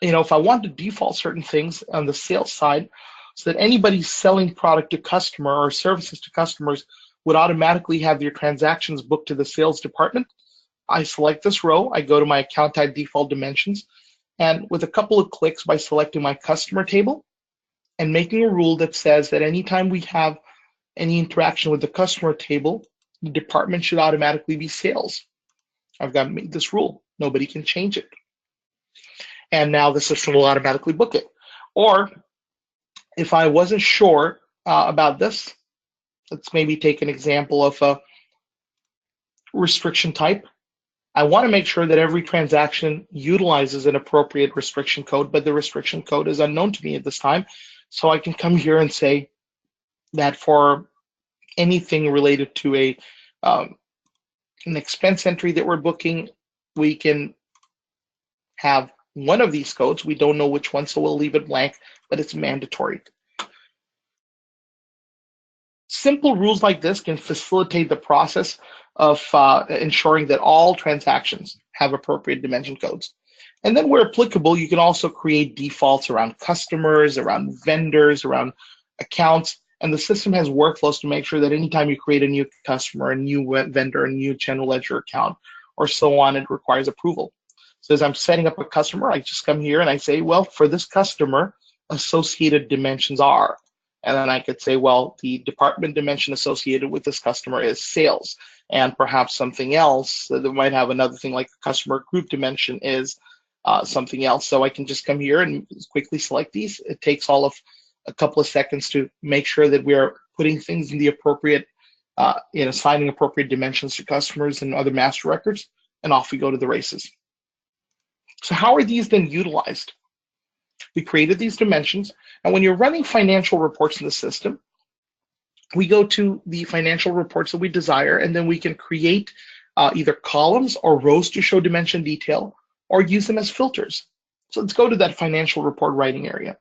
if I want to default certain things on the sales side so that anybody selling product to customer or services to customers would automatically have their transactions booked to the sales department, I select this row, I go to my account type default dimensions, and with a couple of clicks by selecting my customer table and making a rule that says that anytime we have any interaction with the customer table, the department should automatically be sales. I've got to make this rule. Nobody can change it. And now the system will automatically book it. Or if I wasn't sure about this, let's maybe take an example of a restriction type. I want to make sure that every transaction utilizes an appropriate restriction code, but the restriction code is unknown to me at this time. So I can come here and say that for anything related to an expense entry that we're booking, we can have one of these codes. We don't know which one, so we'll leave it blank, but it's mandatory. Simple rules like this can facilitate the process of ensuring that all transactions have appropriate dimension codes. And then where applicable, you can also create defaults around customers, around vendors, around accounts, and the system has workflows to make sure that anytime you create a new customer, a new vendor, a new general ledger account, or so on, it requires approval. So as I'm setting up a customer, I just come here and I say, well, for this customer, associated dimensions are. And then I could say, well, the department dimension associated with this customer is sales. And perhaps something else that might have another thing like a customer group dimension is something else. So I can just come here and quickly select these. It takes all of a couple of seconds to make sure that we're putting things in the appropriate, assigning appropriate dimensions to customers and other master records, and off we go to the races. So how are these then utilized? We created these dimensions, and when you're running financial reports in the system, we go to the financial reports that we desire, and then we can create either columns or rows to show dimension detail, or use them as filters. So let's go to that financial report writing area.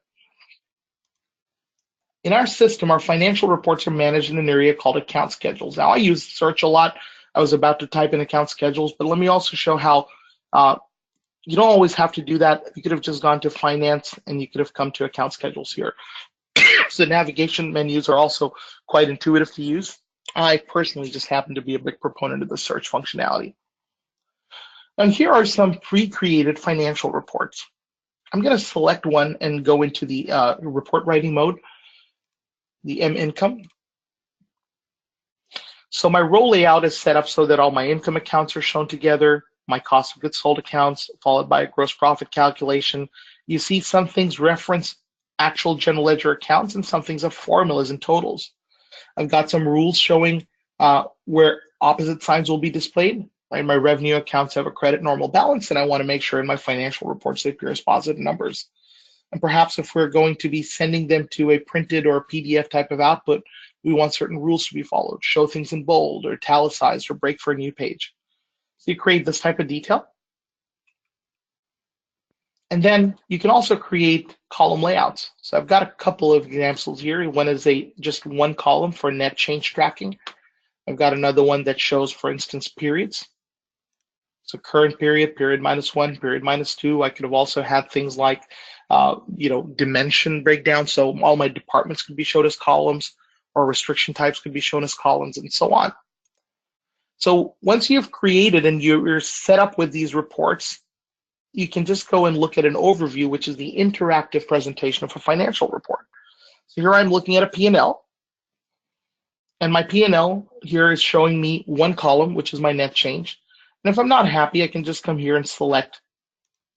In our system, our financial reports are managed in an area called account schedules. Now, I use search a lot. I was about to type in account schedules, but let me also show how you don't always have to do that. You could have just gone to finance and you could have come to account schedules here. So navigation menus are also quite intuitive to use. I personally just happen to be a big proponent of the search functionality. And here are some pre-created financial reports. I'm going to select one and go into the report writing mode, the M income. So my row layout is set up so that all my income accounts are shown together, my cost of goods sold accounts, followed by a gross profit calculation. You see some things reference actual general ledger accounts and some things are formulas and totals. I've got some rules showing where opposite signs will be displayed. Right? My revenue accounts have a credit normal balance, and I want to make sure in my financial reports they appear as positive numbers. And perhaps if we're going to be sending them to a printed or a PDF type of output, we want certain rules to be followed. Show things in bold or italicized or break for a new page. So you create this type of detail. And then you can also create column layouts. So I've got a couple of examples here. One is just one column for net change tracking. I've got another one that shows, for instance, periods. So current period, period -1, period -2. I could have also had things like, dimension breakdown. So all my departments could be shown as columns, or restriction types could be shown as columns, and so on. So once you've created and you're set up with these reports, you can just go and look at an overview, which is the interactive presentation of a financial report. So here I'm looking at a P&L, and my P&L here is showing me one column, which is my net change. And if I'm not happy, I can just come here and select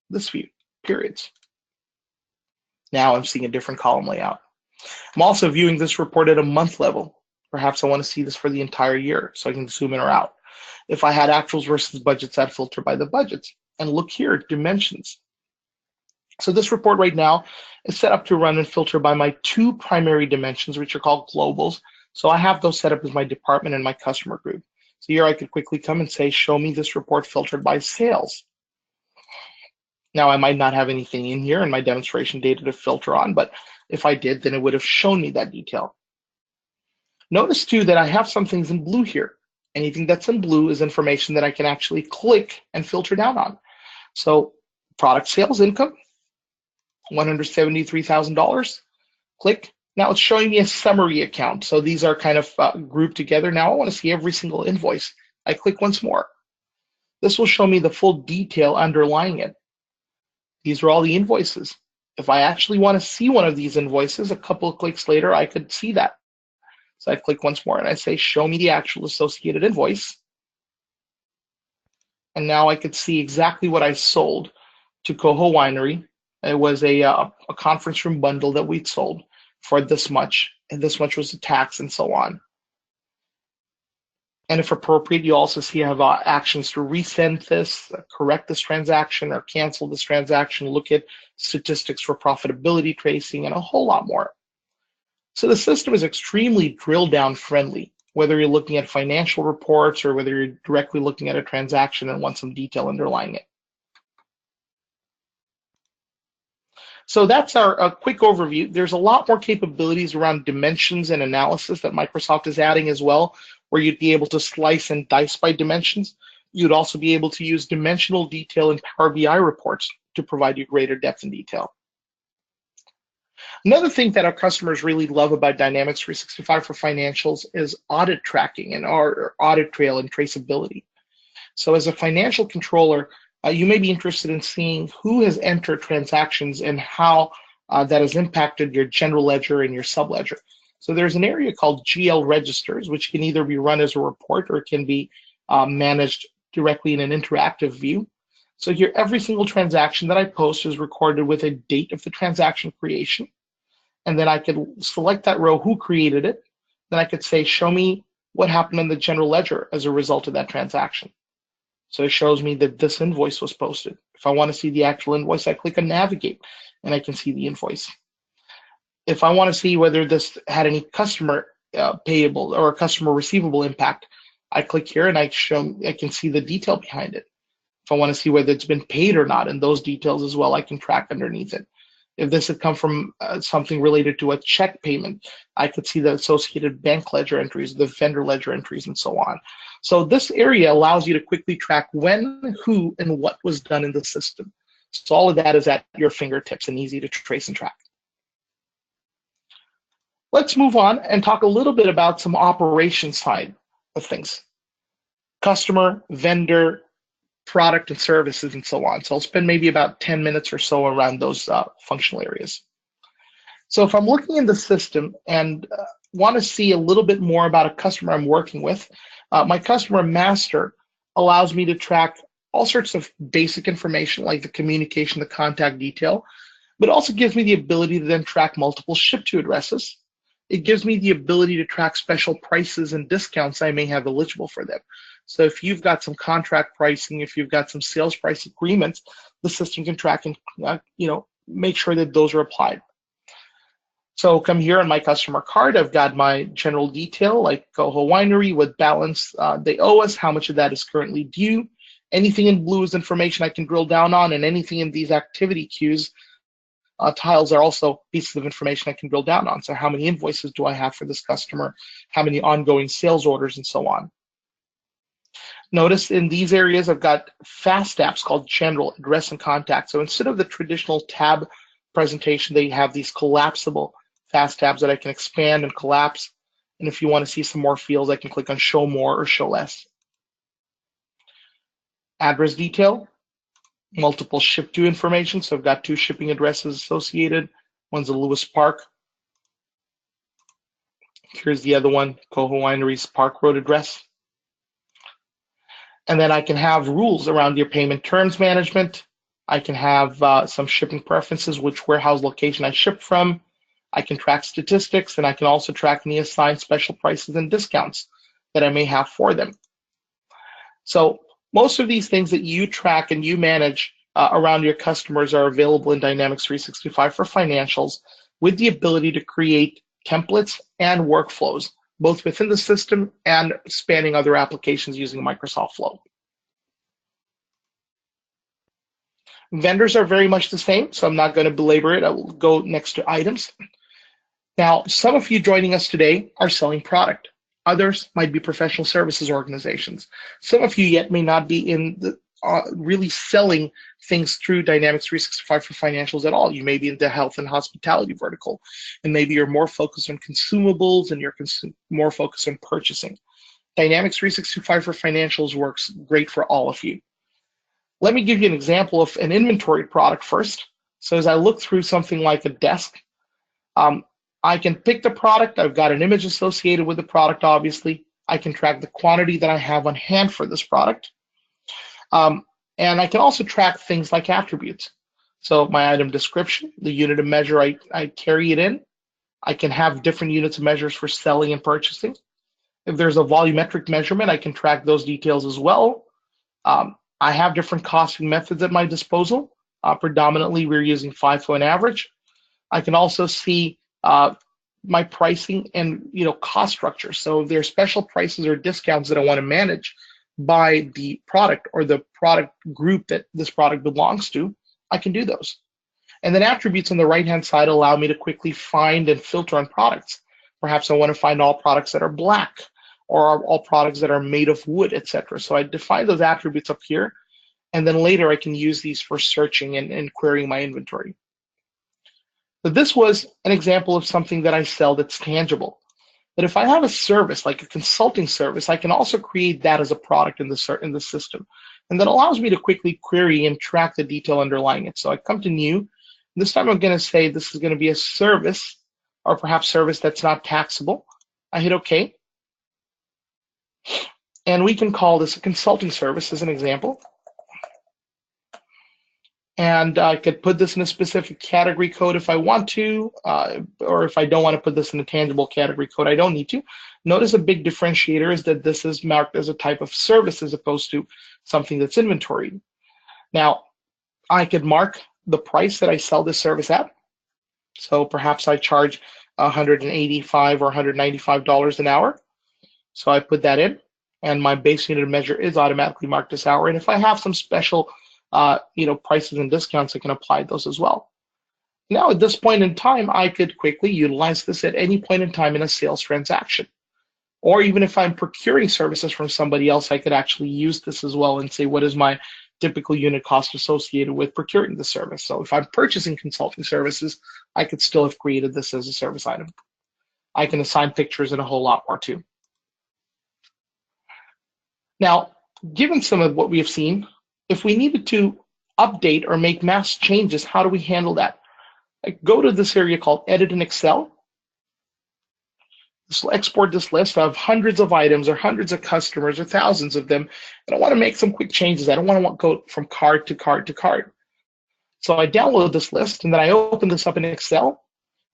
this view, periods. Now I'm seeing a different column layout. I'm also viewing this report at a month level. Perhaps I want to see this for the entire year, so I can zoom in or out. If I had actuals versus budgets, I'd filter by the budgets. And look here, dimensions. So this report right now is set up to run and filter by my two primary dimensions, which are called globals. So I have those set up as my department and my customer group. So here I could quickly come and say, show me this report filtered by sales. Now I might not have anything in here in my demonstration data to filter on, but if I did, then it would have shown me that detail. Notice too that I have some things in blue here. Anything that's in blue is information that I can actually click and filter down on. So product sales income, $173,000, click. Now it's showing me a summary account. So these are kind of grouped together. Now I want to see every single invoice. I click once more. This will show me the full detail underlying it. These are all the invoices. If I actually want to see one of these invoices, a couple of clicks later, I could see that. So I click once more and I say, show me the actual associated invoice. And now I could see exactly what I sold to Coho Winery. It was a conference room bundle that we'd sold for this much, and this much was the tax and so on. And if appropriate, you also see I have actions to resend this, correct this transaction, or cancel this transaction, look at statistics for profitability tracing, and a whole lot more. So the system is extremely drill down friendly, whether you're looking at financial reports or whether you're directly looking at a transaction and want some detail underlying it. So that's a quick overview. There's a lot more capabilities around dimensions and analysis that Microsoft is adding as well, where you'd be able to slice and dice by dimensions. You'd also be able to use dimensional detail in Power BI reports to provide you greater depth and detail. Another thing that our customers really love about Dynamics 365 for financials is audit tracking and our audit trail and traceability. So as a financial controller, you may be interested in seeing who has entered transactions and how that has impacted your general ledger and your subledger. So there's an area called GL registers, which can either be run as a report or it can be managed directly in an interactive view. So here, every single transaction that I post is recorded with a date of the transaction creation. And then I could select that row, who created it. Then I could say, show me what happened in the general ledger as a result of that transaction. So it shows me that this invoice was posted. If I want to see the actual invoice, I click on navigate and I can see the invoice. If I want to see whether this had any customer payable or customer receivable impact, I click here and I can see the detail behind it. If I want to see whether it's been paid or not, and those details as well, I can track underneath it. If this had come from something related to a check payment, I could see the associated bank ledger entries, the vendor ledger entries, and so on. So this area allows you to quickly track when, who, and what was done in the system. So all of that is at your fingertips and easy to trace and track. Let's move on and talk a little bit about some operations side of things. Customer, vendor, product and services, and so on. So I'll spend maybe about 10 minutes or so around those functional areas. So if I'm looking in the system and want to see a little bit more about a customer I'm working with, my customer master allows me to track all sorts of basic information like the communication, the contact detail, but also gives me the ability to then track multiple ship to addresses. it gives me the ability to track special prices and discounts I may have eligible for them. So if you've got some contract pricing, if you've got some sales price agreements, the system can track and make sure that those are applied. So come here on my customer card, I've got my general detail like Coho Winery, what balance they owe us, how much of that is currently due. Anything in blue is information I can drill down on, and anything in these activity queues tiles are also pieces of information I can drill down on. So how many invoices do I have for this customer? How many ongoing sales orders and so on? Notice in these areas, I've got fast apps called General, Address, and Contact. So instead of the traditional tab presentation, they have these collapsible fast tabs that I can expand and collapse. And if you want to see some more fields, I can click on Show More or Show Less. Address detail, multiple ship to information. So I've got 2 shipping addresses associated. One's a Lewis Park. Here's the other one, Coho Winery's Park Road address. And then I can have rules around your payment terms management. I can have some shipping preferences, which warehouse location I ship from. I can track statistics, and I can also track any assigned special prices and discounts that I may have for them. So most of these things that you track and you manage around your customers are available in Dynamics 365 for financials with the ability to create templates and workflows, both within the system and spanning other applications using Microsoft Flow. Vendors are very much the same, so I'm not going to belabor it. I will go next to items. Now, some of you joining us today are selling product. Others might be professional services organizations. Some of you yet may not be in the really selling things through Dynamics 365 for financials at all. You may be in the health and hospitality vertical, and maybe you're more focused on consumables and you're more focused on purchasing. Dynamics 365 for financials works great for all of you. Let me give you an example of an inventory product first. So as I look through something like a desk, I can pick the product. I've got an image associated with the product, obviously. I can track the quantity that I have on hand for this product. And I can also track things like attributes. So my item description, the unit of measure I carry it in. I can have different units of measures for selling and purchasing. If there's a volumetric measurement, I can track those details as well. I have different costing methods at my disposal. Predominantly, we're using FIFO and average. I can also see my pricing and cost structure. So if there are special prices or discounts that I want to manage by the product or the product group that this product belongs to, I can do those. And then attributes on the right-hand side allow me to quickly find and filter on products. Perhaps I want to find all products that are black or all products that are made of wood, etc. So I define those attributes up here, and then later I can use these for searching and querying my inventory. So this was an example of something that I sell that's tangible. But if I have a service, like a consulting service, I can also create that as a product in the system. And that allows me to quickly query and track the detail underlying it. So I come to new. This time I'm going to say this is going to be a service, or perhaps service that's not taxable. I hit OK. And we can call this a consulting service as an example. And I could put this in a specific category code if I want to, or if I don't want to put this in a tangible category code, I don't need to. Notice a big differentiator is that this is marked as a type of service as opposed to something that's inventoried. Now, I could mark the price that I sell this service at. So perhaps I charge $185 or $195 an hour. So I put that in, and my base unit of measure is automatically marked as hour. And if I have some special prices and discounts, I can apply those as well. Now, at this point in time, I could quickly utilize this at any point in time in a sales transaction. Or even if I'm procuring services from somebody else, I could actually use this as well and say, what is my typical unit cost associated with procuring the service? So if I'm purchasing consulting services, I could still have created this as a service item. I can assign pictures and a whole lot more too. Now, given some of what we have seen, if we needed to update or make mass changes, how do we handle that? I go to this area called Edit in Excel. This will export this list of hundreds of items or hundreds of customers or thousands of them, and I want to make some quick changes. I don't want to go from card to card to card. So I download this list, and then I open this up in Excel,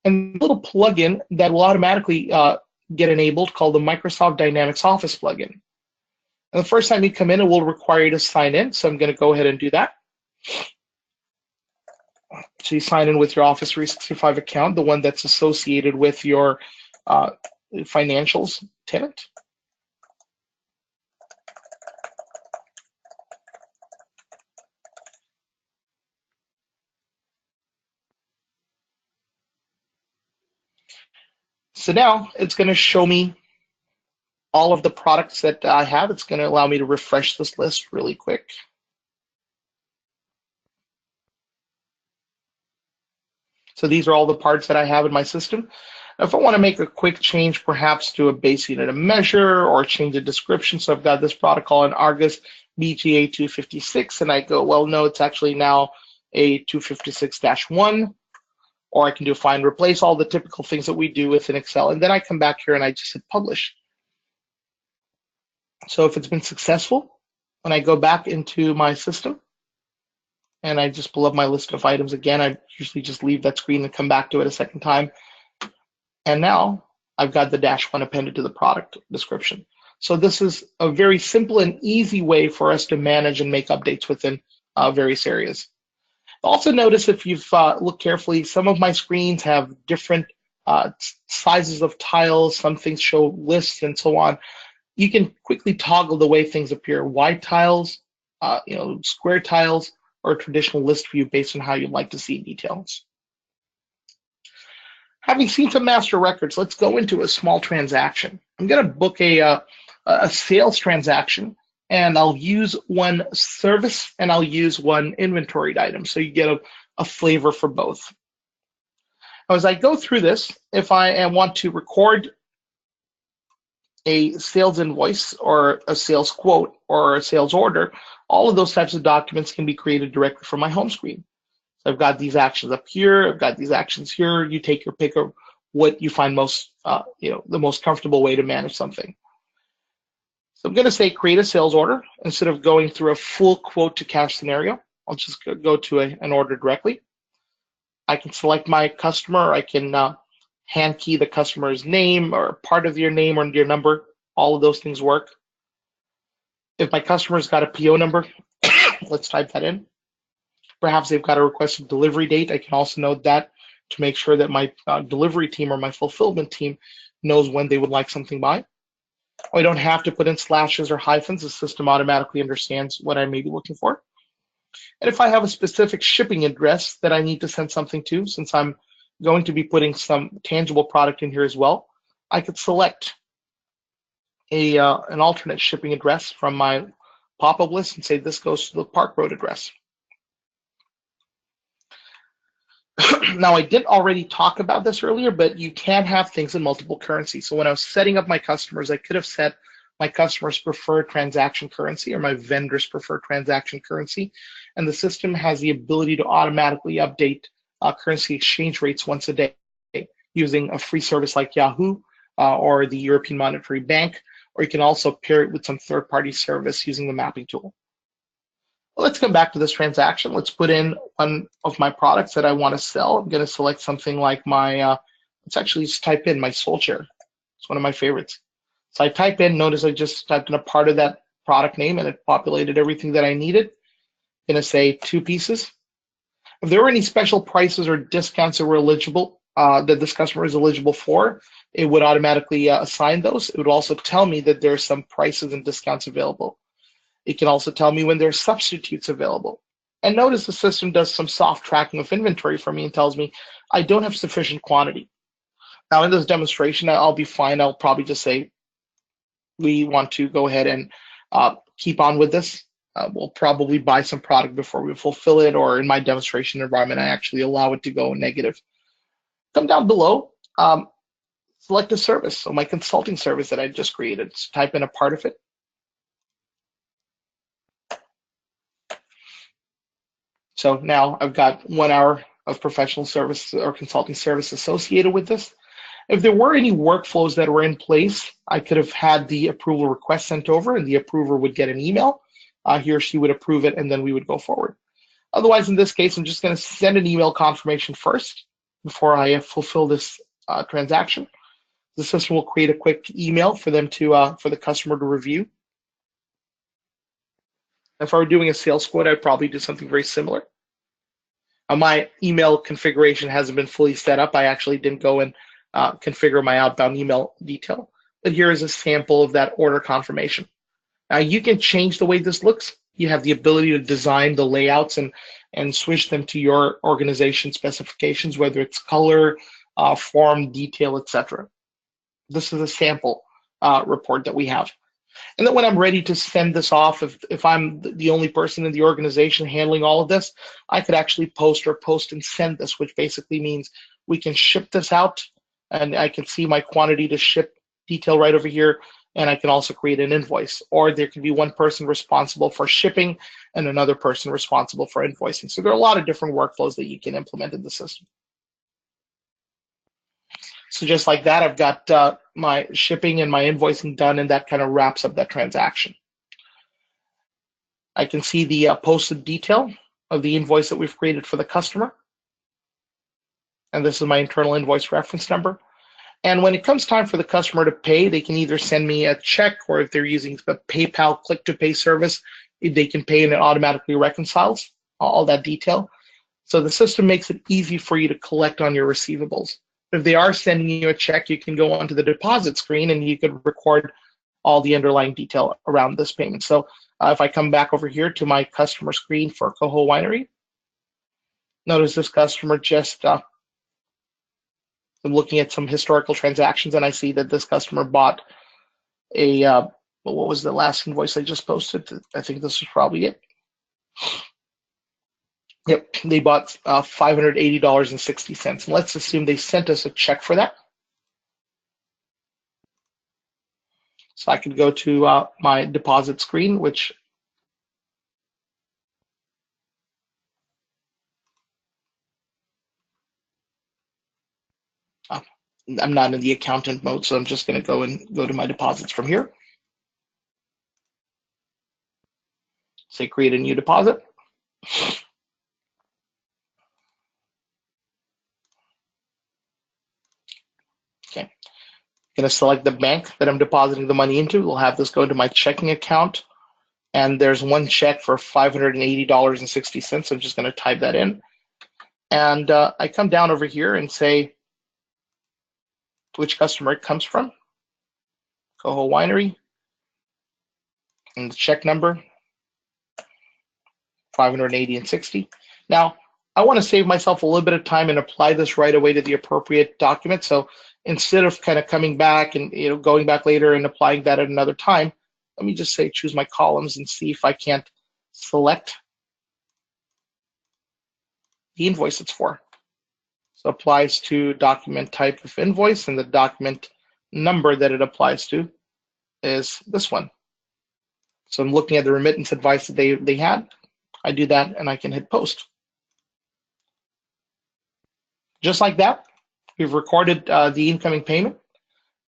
and a little plugin that will automatically get enabled called the Microsoft Dynamics Office plugin. And the first time you come in, it will require you to sign in. So I'm going to go ahead and do that. So you sign in with your Office 365 account, the one that's associated with your financials tenant. So now it's going to show me all of the products that I have. It's going to allow me to refresh this list really quick. So these are all the parts that I have in my system. If I want to make a quick change, perhaps to a base unit of measure or change the description, so I've got this product called an Argus BGA 256, and I go, well, no, it's actually now a 256-1, or I can do find replace, all the typical things that we do within Excel, and then I come back here and I just hit publish. So if it's been successful, when I go back into my system, and I just pull up my list of items again, I usually just leave that screen and come back to it a second time. And now I've got the -1 appended to the product description. So this is a very simple and easy way for us to manage and make updates within various areas. Also notice, if you've looked carefully, some of my screens have different sizes of tiles. Some things show lists and so on. You can quickly toggle the way things appear: wide tiles, square tiles, or traditional list view based on how you'd like to see details. Having seen some master records, let's go into a small transaction. I'm going to book a sales transaction, and I'll use one service and I'll use one inventoried item, so you get a flavor for both. Now, as I go through this, if I want to record a sales invoice or a sales quote or a sales order, all of those types of documents can be created directly from my home screen. So I've got these actions up here, I've got these actions here. You take your pick of what you find most, the most comfortable way to manage something. So I'm going to say create a sales order. Instead of going through a full quote to cash scenario, I'll just go to an order directly. I can select my customer. I can hand key the customer's name or part of your name or your number. All of those things work. If my customer's got a PO number, let's type that in. Perhaps they've got a requested delivery date. I can also note that to make sure that my delivery team or my fulfillment team knows when they would like something by. I don't have to put in slashes or hyphens. The system automatically understands what I may be looking for. And if I have a specific shipping address that I need to send something to, since I'm going to be putting some tangible product in here as well, I could select an alternate shipping address from my pop-up list and say this goes to the Park Road address. Now, I did already talk about this earlier, but you can have things in multiple currencies. So when I was setting up my customers, I could have set my customer's preferred transaction currency or my vendor's preferred transaction currency. And the system has the ability to automatically update currency exchange rates once a day using a free service like Yahoo or the European Monetary Bank, or you can also pair it with some third-party service using the mapping tool. Let's come back to this transaction. Let's put in one of my products that I want to sell. I'm going to select something like my, let's actually just type in my Soul Chair. It's one of my favorites. So I type in, notice I just typed in a part of that product name and it populated everything that I needed. I'm going to say 2 pieces. If there were any special prices or discounts that were eligible, that this customer is eligible for, it would automatically assign those. It would also tell me that there's some prices and discounts available. It can also tell me when there's substitutes available. And notice the system does some soft tracking of inventory for me and tells me I don't have sufficient quantity. Now in this demonstration, I'll be fine. I'll probably just say we want to go ahead and keep on with this. We'll probably buy some product before we fulfill it, or in my demonstration environment, I actually allow it to go negative. Come down below, select a service. So my consulting service that I just created, so type in a part of it. So now I've got 1 hour of professional service or consulting service associated with this. If there were any workflows that were in place, I could have had the approval request sent over and the approver would get an email. He or she would approve it and then we would go forward. Otherwise, in this case, I'm just going to send an email confirmation first. before I fulfill this transaction. The system will create a quick email for them to for the customer to review. If I were doing a sales quote, I'd probably do something very similar. My email configuration hasn't been fully set up. I actually didn't go and configure my outbound email detail. But here is a sample of that order confirmation. Now you can change the way this looks. You have the ability to design the layouts and switch them to your organization specifications, whether it's color, form, detail, etc. This is a sample report that we have. And then when I'm ready to send this off, if I'm the only person in the organization handling all of this, I could actually post and send this, which basically means we can ship this out, and I can see my quantity to ship detail right over here, and I can also create an invoice. Or there can be one person responsible for shipping and another person responsible for invoicing. So there are a lot of different workflows that you can implement in the system. So just like that, I've got my shipping and my invoicing done, and that kind of wraps up that transaction. I can see the posted detail of the invoice that we've created for the customer. And this is my internal invoice reference number. And when it comes time for the customer to pay, they can either send me a check, or if they're using the PayPal click-to-pay service, they can pay and it automatically reconciles all that detail. So the system makes it easy for you to collect on your receivables. If they are sending you a check, you can go onto the deposit screen and you could record all the underlying detail around this payment. So if I come back over here to my customer screen for Coho Winery, notice this customer just, I'm looking at some historical transactions, and I see that this customer bought a, what was the last invoice I just posted? I think this is probably it. Yep, they bought $580.60. And let's assume they sent us a check for that. So I could go to my deposit screen, which I'm not in the accountant mode, so I'm just going to go to my deposits from here. Say create a new deposit. Okay, I'm going to select the bank that I'm depositing the money into. We'll have this go to my checking account, and there's one check for $580.60. So I'm just going to type that in, and I come down over here and say which customer it comes from, Coho Winery, and the check number, $580.60. Now, I want to save myself a little bit of time and apply this right away to the appropriate document. So instead of kind of coming back and going back later and applying that at another time, let me just say choose my columns and see if I can't select the invoice it's for. So applies to document type of invoice, and the document number that it applies to is this one. So I'm looking at the remittance advice that they had. I do that and I can hit post. Just like that, we've recorded the incoming payment.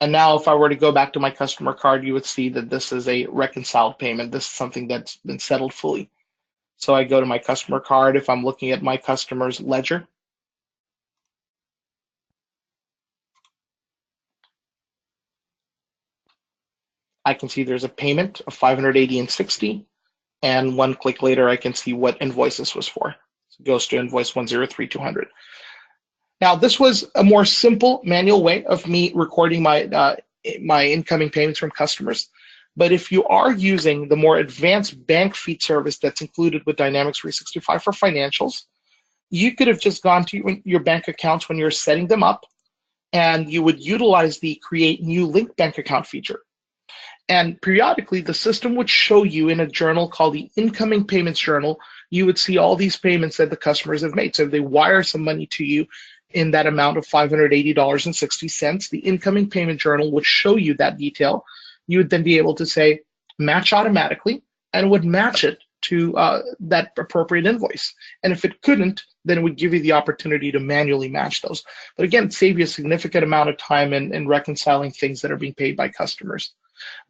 And now if I were to go back to my customer card, you would see that this is a reconciled payment. This is something that's been settled fully. So I go to my customer card. If I'm looking at my customer's ledger, I can see there's a payment of $580.60, and one click later, I can see what invoice this was for. So it goes to invoice 103-200. Now, this was a more simple manual way of me recording my my incoming payments from customers. But if you are using the more advanced bank feed service that's included with Dynamics 365 for financials, you could have just gone to your bank accounts when you're setting them up, and you would utilize the create new linked bank account feature. And periodically, the system would show you in a journal called the incoming payments journal. You would see all these payments that the customers have made. So if they wire some money to you in that amount of $580.60, the incoming payment journal would show you that detail. You would then be able to say match automatically, and it would match it to that appropriate invoice. And if it couldn't, then it would give you the opportunity to manually match those. But again, save you a significant amount of time in reconciling things that are being paid by customers.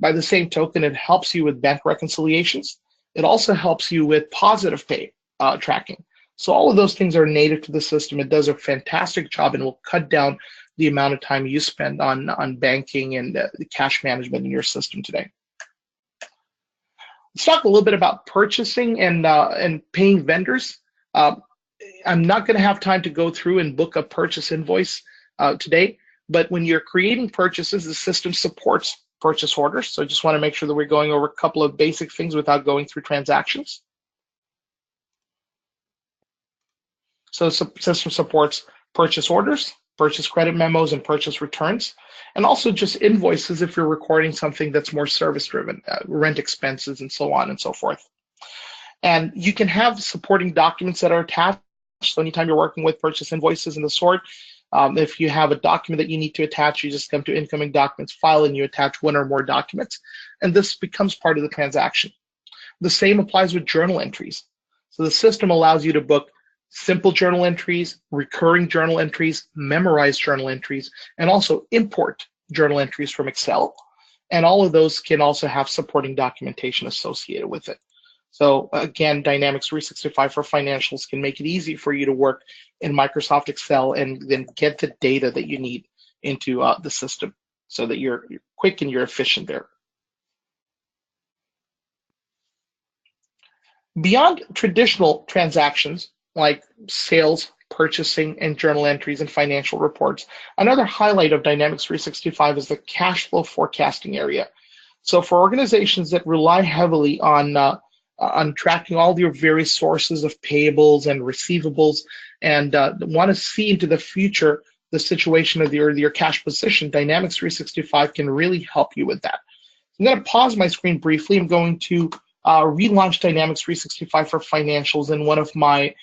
By the same token, it helps you with bank reconciliations. It also helps you with positive pay tracking. So all of those things are native to the system. It does a fantastic job and will cut down the amount of time you spend on banking and the cash management in your system today. Let's talk a little bit about purchasing and paying vendors. I'm not going to have time to go through and book a purchase invoice today, but when you're creating purchases, the system supports purchase orders. So I just want to make sure that we're going over a couple of basic things without going through transactions. So the system supports purchase orders, purchase credit memos, and purchase returns, and also just invoices if you're recording something that's more service-driven, rent expenses, and so on and so forth. And you can have supporting documents that are attached. So anytime you're working with purchase invoices and the sort, if you have a document that you need to attach, you just come to incoming documents file and you attach one or more documents, and this becomes part of the transaction. The same applies with journal entries. So the system allows you to book simple journal entries, recurring journal entries, memorized journal entries, and also import journal entries from Excel. And all of those can also have supporting documentation associated with it. So again, Dynamics 365 for Financials can make it easy for you to work in Microsoft Excel and then get the data that you need into the system so that you're quick and you're efficient there. Beyond traditional transactions like sales, purchasing, and journal entries and financial reports, another highlight of Dynamics 365 is the cash flow forecasting area. So for organizations that rely heavily on tracking all your various sources of payables and receivables and want to see into the future the situation of your cash position, Dynamics 365 can really help you with that. I'm going to pause my screen briefly. I'm going to relaunch Dynamics 365 for Financials in one of my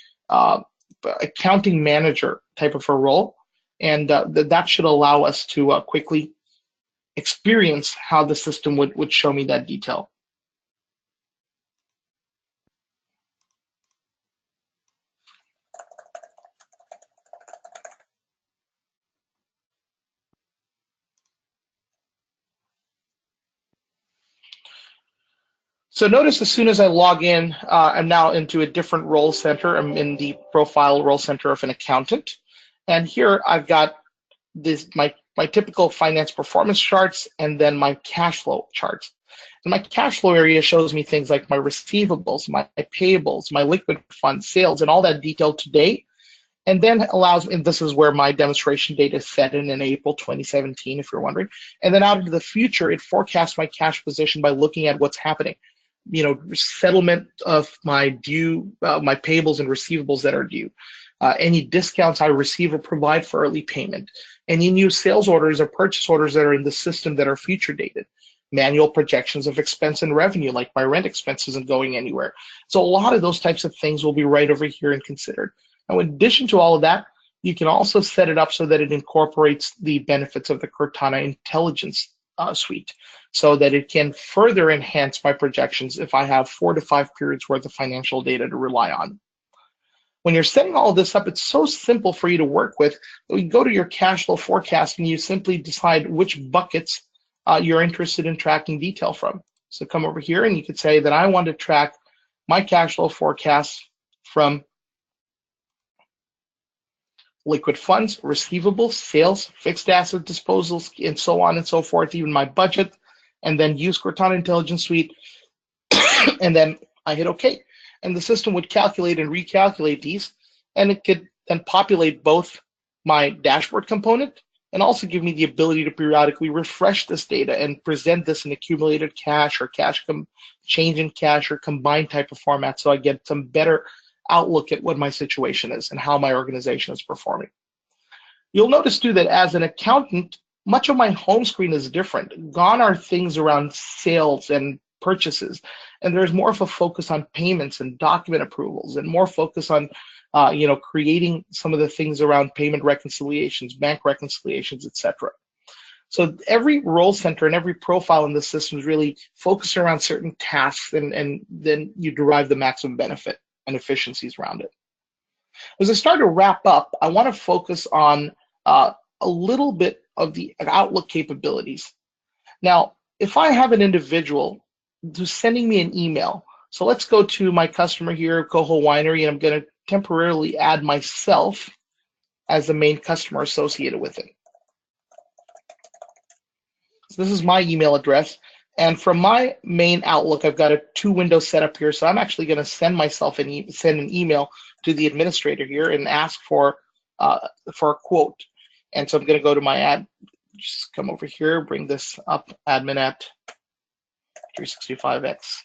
accounting manager type of a role, and that should allow us to quickly experience how the system would show me that detail. So notice as soon as I log in, I'm now into a different role center. I'm in the profile role center of an accountant. And here I've got my typical finance performance charts and then my cash flow charts. And my cash flow area shows me things like my receivables, my payables, my liquid fund sales, and all that detail today. And then allows, and this is where my demonstration date is set in April 2017, if you're wondering. And then out into the future, it forecasts my cash position by looking at what's happening. Settlement of my due, my payables and receivables that are due, any discounts I receive or provide for early payment, any new sales orders or purchase orders that are in the system that are future dated, manual projections of expense and revenue, like my rent expense isn't going anywhere. So a lot of those types of things will be right over here and considered. Now, in addition to all of that, you can also set it up so that it incorporates the benefits of the Cortana Intelligence suite, so that it can further enhance my projections if I have 4 to 5 periods worth of financial data to rely on. When you're setting all of this up, it's so simple for you to work with. You go to your cash flow forecast and you simply decide which buckets you're interested in tracking detail from. So come over here and you could say that I want to track my cash flow forecast from liquid funds, receivables, sales, fixed asset disposals, and so on and so forth, even my budget, and then use Cortana Intelligence Suite, and then I hit OK. And the system would calculate and recalculate these, and it could then populate both my dashboard component and also give me the ability to periodically refresh this data and present this in accumulated cash or change in cash or combined type of format, so I get some better outlook at what my situation is and how my organization is performing. You'll notice too that as an accountant, much of my home screen is different. Gone are things around sales and purchases, and there's more of a focus on payments and document approvals, and more focus on creating some of the things around payment reconciliations, bank reconciliations, etc. So every role center and every profile in the system is really focused around certain tasks, and then you derive the maximum benefit and efficiencies around it. As I start to wrap up, I want to focus on a little bit of the Outlook capabilities. Now, if I have an individual who's sending me an email, so let's go to my customer here, Coho Winery, and I'm going to temporarily add myself as the main customer associated with it. So this is my email address. And from my main Outlook, I've got a 2 window setup here. So I'm actually going to send myself send an email to the administrator here and ask for a quote. And so I'm going to go to my just come over here, bring this up, admin at 365x.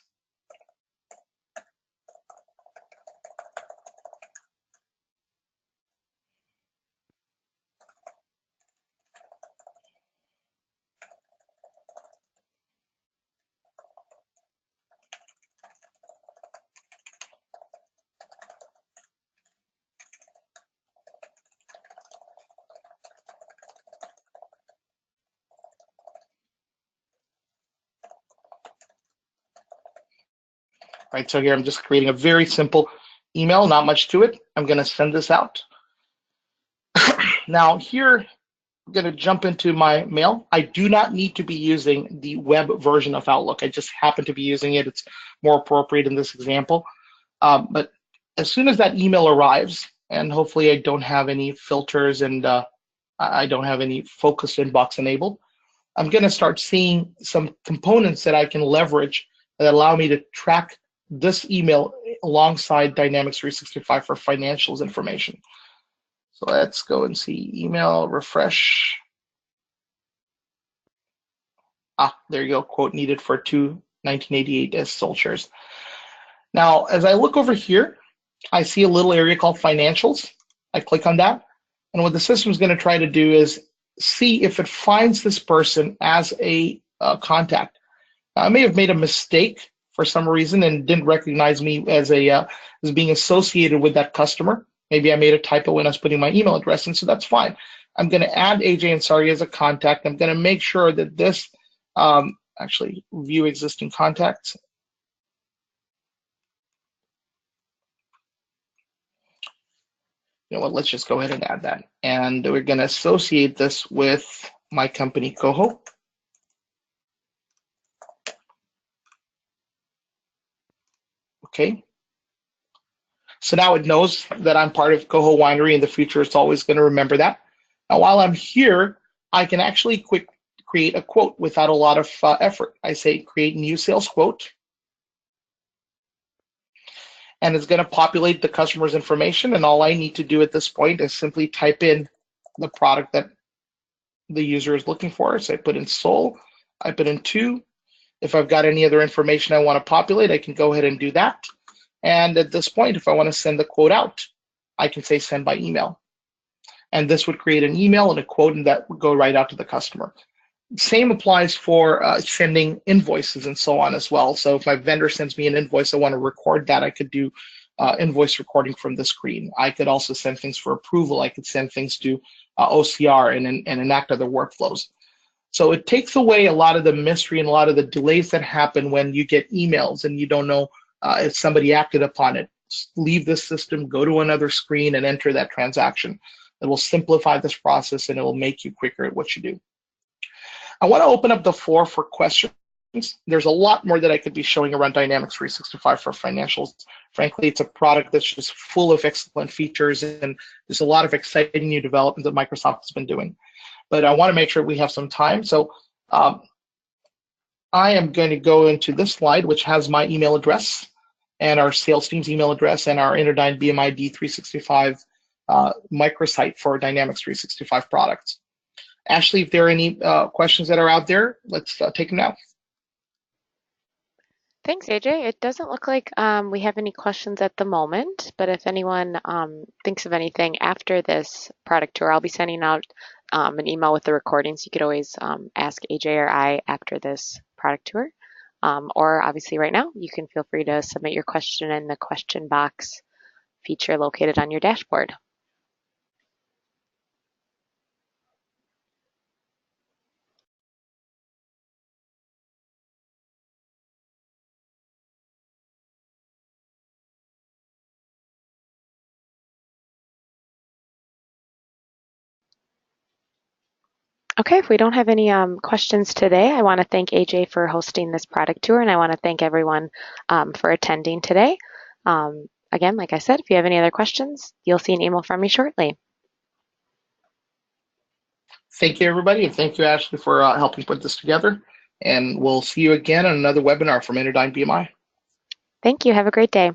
Right, so here I'm just creating a very simple email, not much to it. I'm going to send this out. Now here, I'm going to jump into my mail. I do not need to be using the web version of Outlook. I just happen to be using it. It's more appropriate in this example. But as soon as that email arrives, and hopefully I don't have any filters and I don't have any focused inbox enabled, I'm going to start seeing some components that I can leverage that allow me to track this email alongside Dynamics 365 for financials information. So let's go and see email, refresh. There you go, quote needed for 1988 as sole shares. Now, as I look over here, I see a little area called financials. I click on that. And what the system is going to try to do is see if it finds this person as a contact. Now, I may have made a mistake for some reason and didn't recognize me as being associated with that customer. Maybe I made a typo when I was putting my email address in, so that's fine. I'm going to add AJ Ansari as a contact. I'm going to make sure that this, actually view existing contacts. You know what, let's just go ahead and add that. And we're going to associate this with my company, Coho. Okay. So now it knows that I'm part of Coho Winery. In the future, it's always going to remember that. Now, while I'm here, I can actually create a quote without a lot of effort. I say create new sales quote. And it's going to populate the customer's information. And all I need to do at this point is simply type in the product that the user is looking for. So I put in Sol, I put in 2. If I've got any other information I want to populate, I can go ahead and do that. And at this point, if I want to send the quote out, I can say send by email. And this would create an email and a quote, and that would go right out to the customer. Same applies for sending invoices and so on as well. So if my vendor sends me an invoice, I want to record that, I could do invoice recording from the screen. I could also send things for approval. I could send things to OCR and enact other workflows. So it takes away a lot of the mystery and a lot of the delays that happen when you get emails and you don't know if somebody acted upon it. Just leave the system, go to another screen and enter that transaction. It will simplify this process and it will make you quicker at what you do. I want to open up the floor for questions. There's a lot more that I could be showing around Dynamics 365 for financials. Frankly, it's a product that's just full of excellent features and there's a lot of exciting new development that Microsoft has been doing. But I want to make sure we have some time. So I am going to go into this slide, which has my email address and our sales team's email address and our Interdyne BMID 365 microsite for Dynamics 365 products. Ashley, if there are any questions that are out there, let's take them now. Thanks, AJ. It doesn't look like we have any questions at the moment, but if anyone thinks of anything after this product tour, I'll be sending out an email with the recordings. You could always ask AJ or I after this product tour. Or obviously right now, you can feel free to submit your question in the question box feature located on your dashboard. Okay, if we don't have any questions today, I want to thank AJ for hosting this product tour, and I want to thank everyone for attending today. again, like I said, if you have any other questions, you'll see an email from me shortly. Thank you, everybody, and thank you, Ashley, for helping put this together. And we'll see you again on another webinar from Anodyne BMI. Thank you. Have a great day.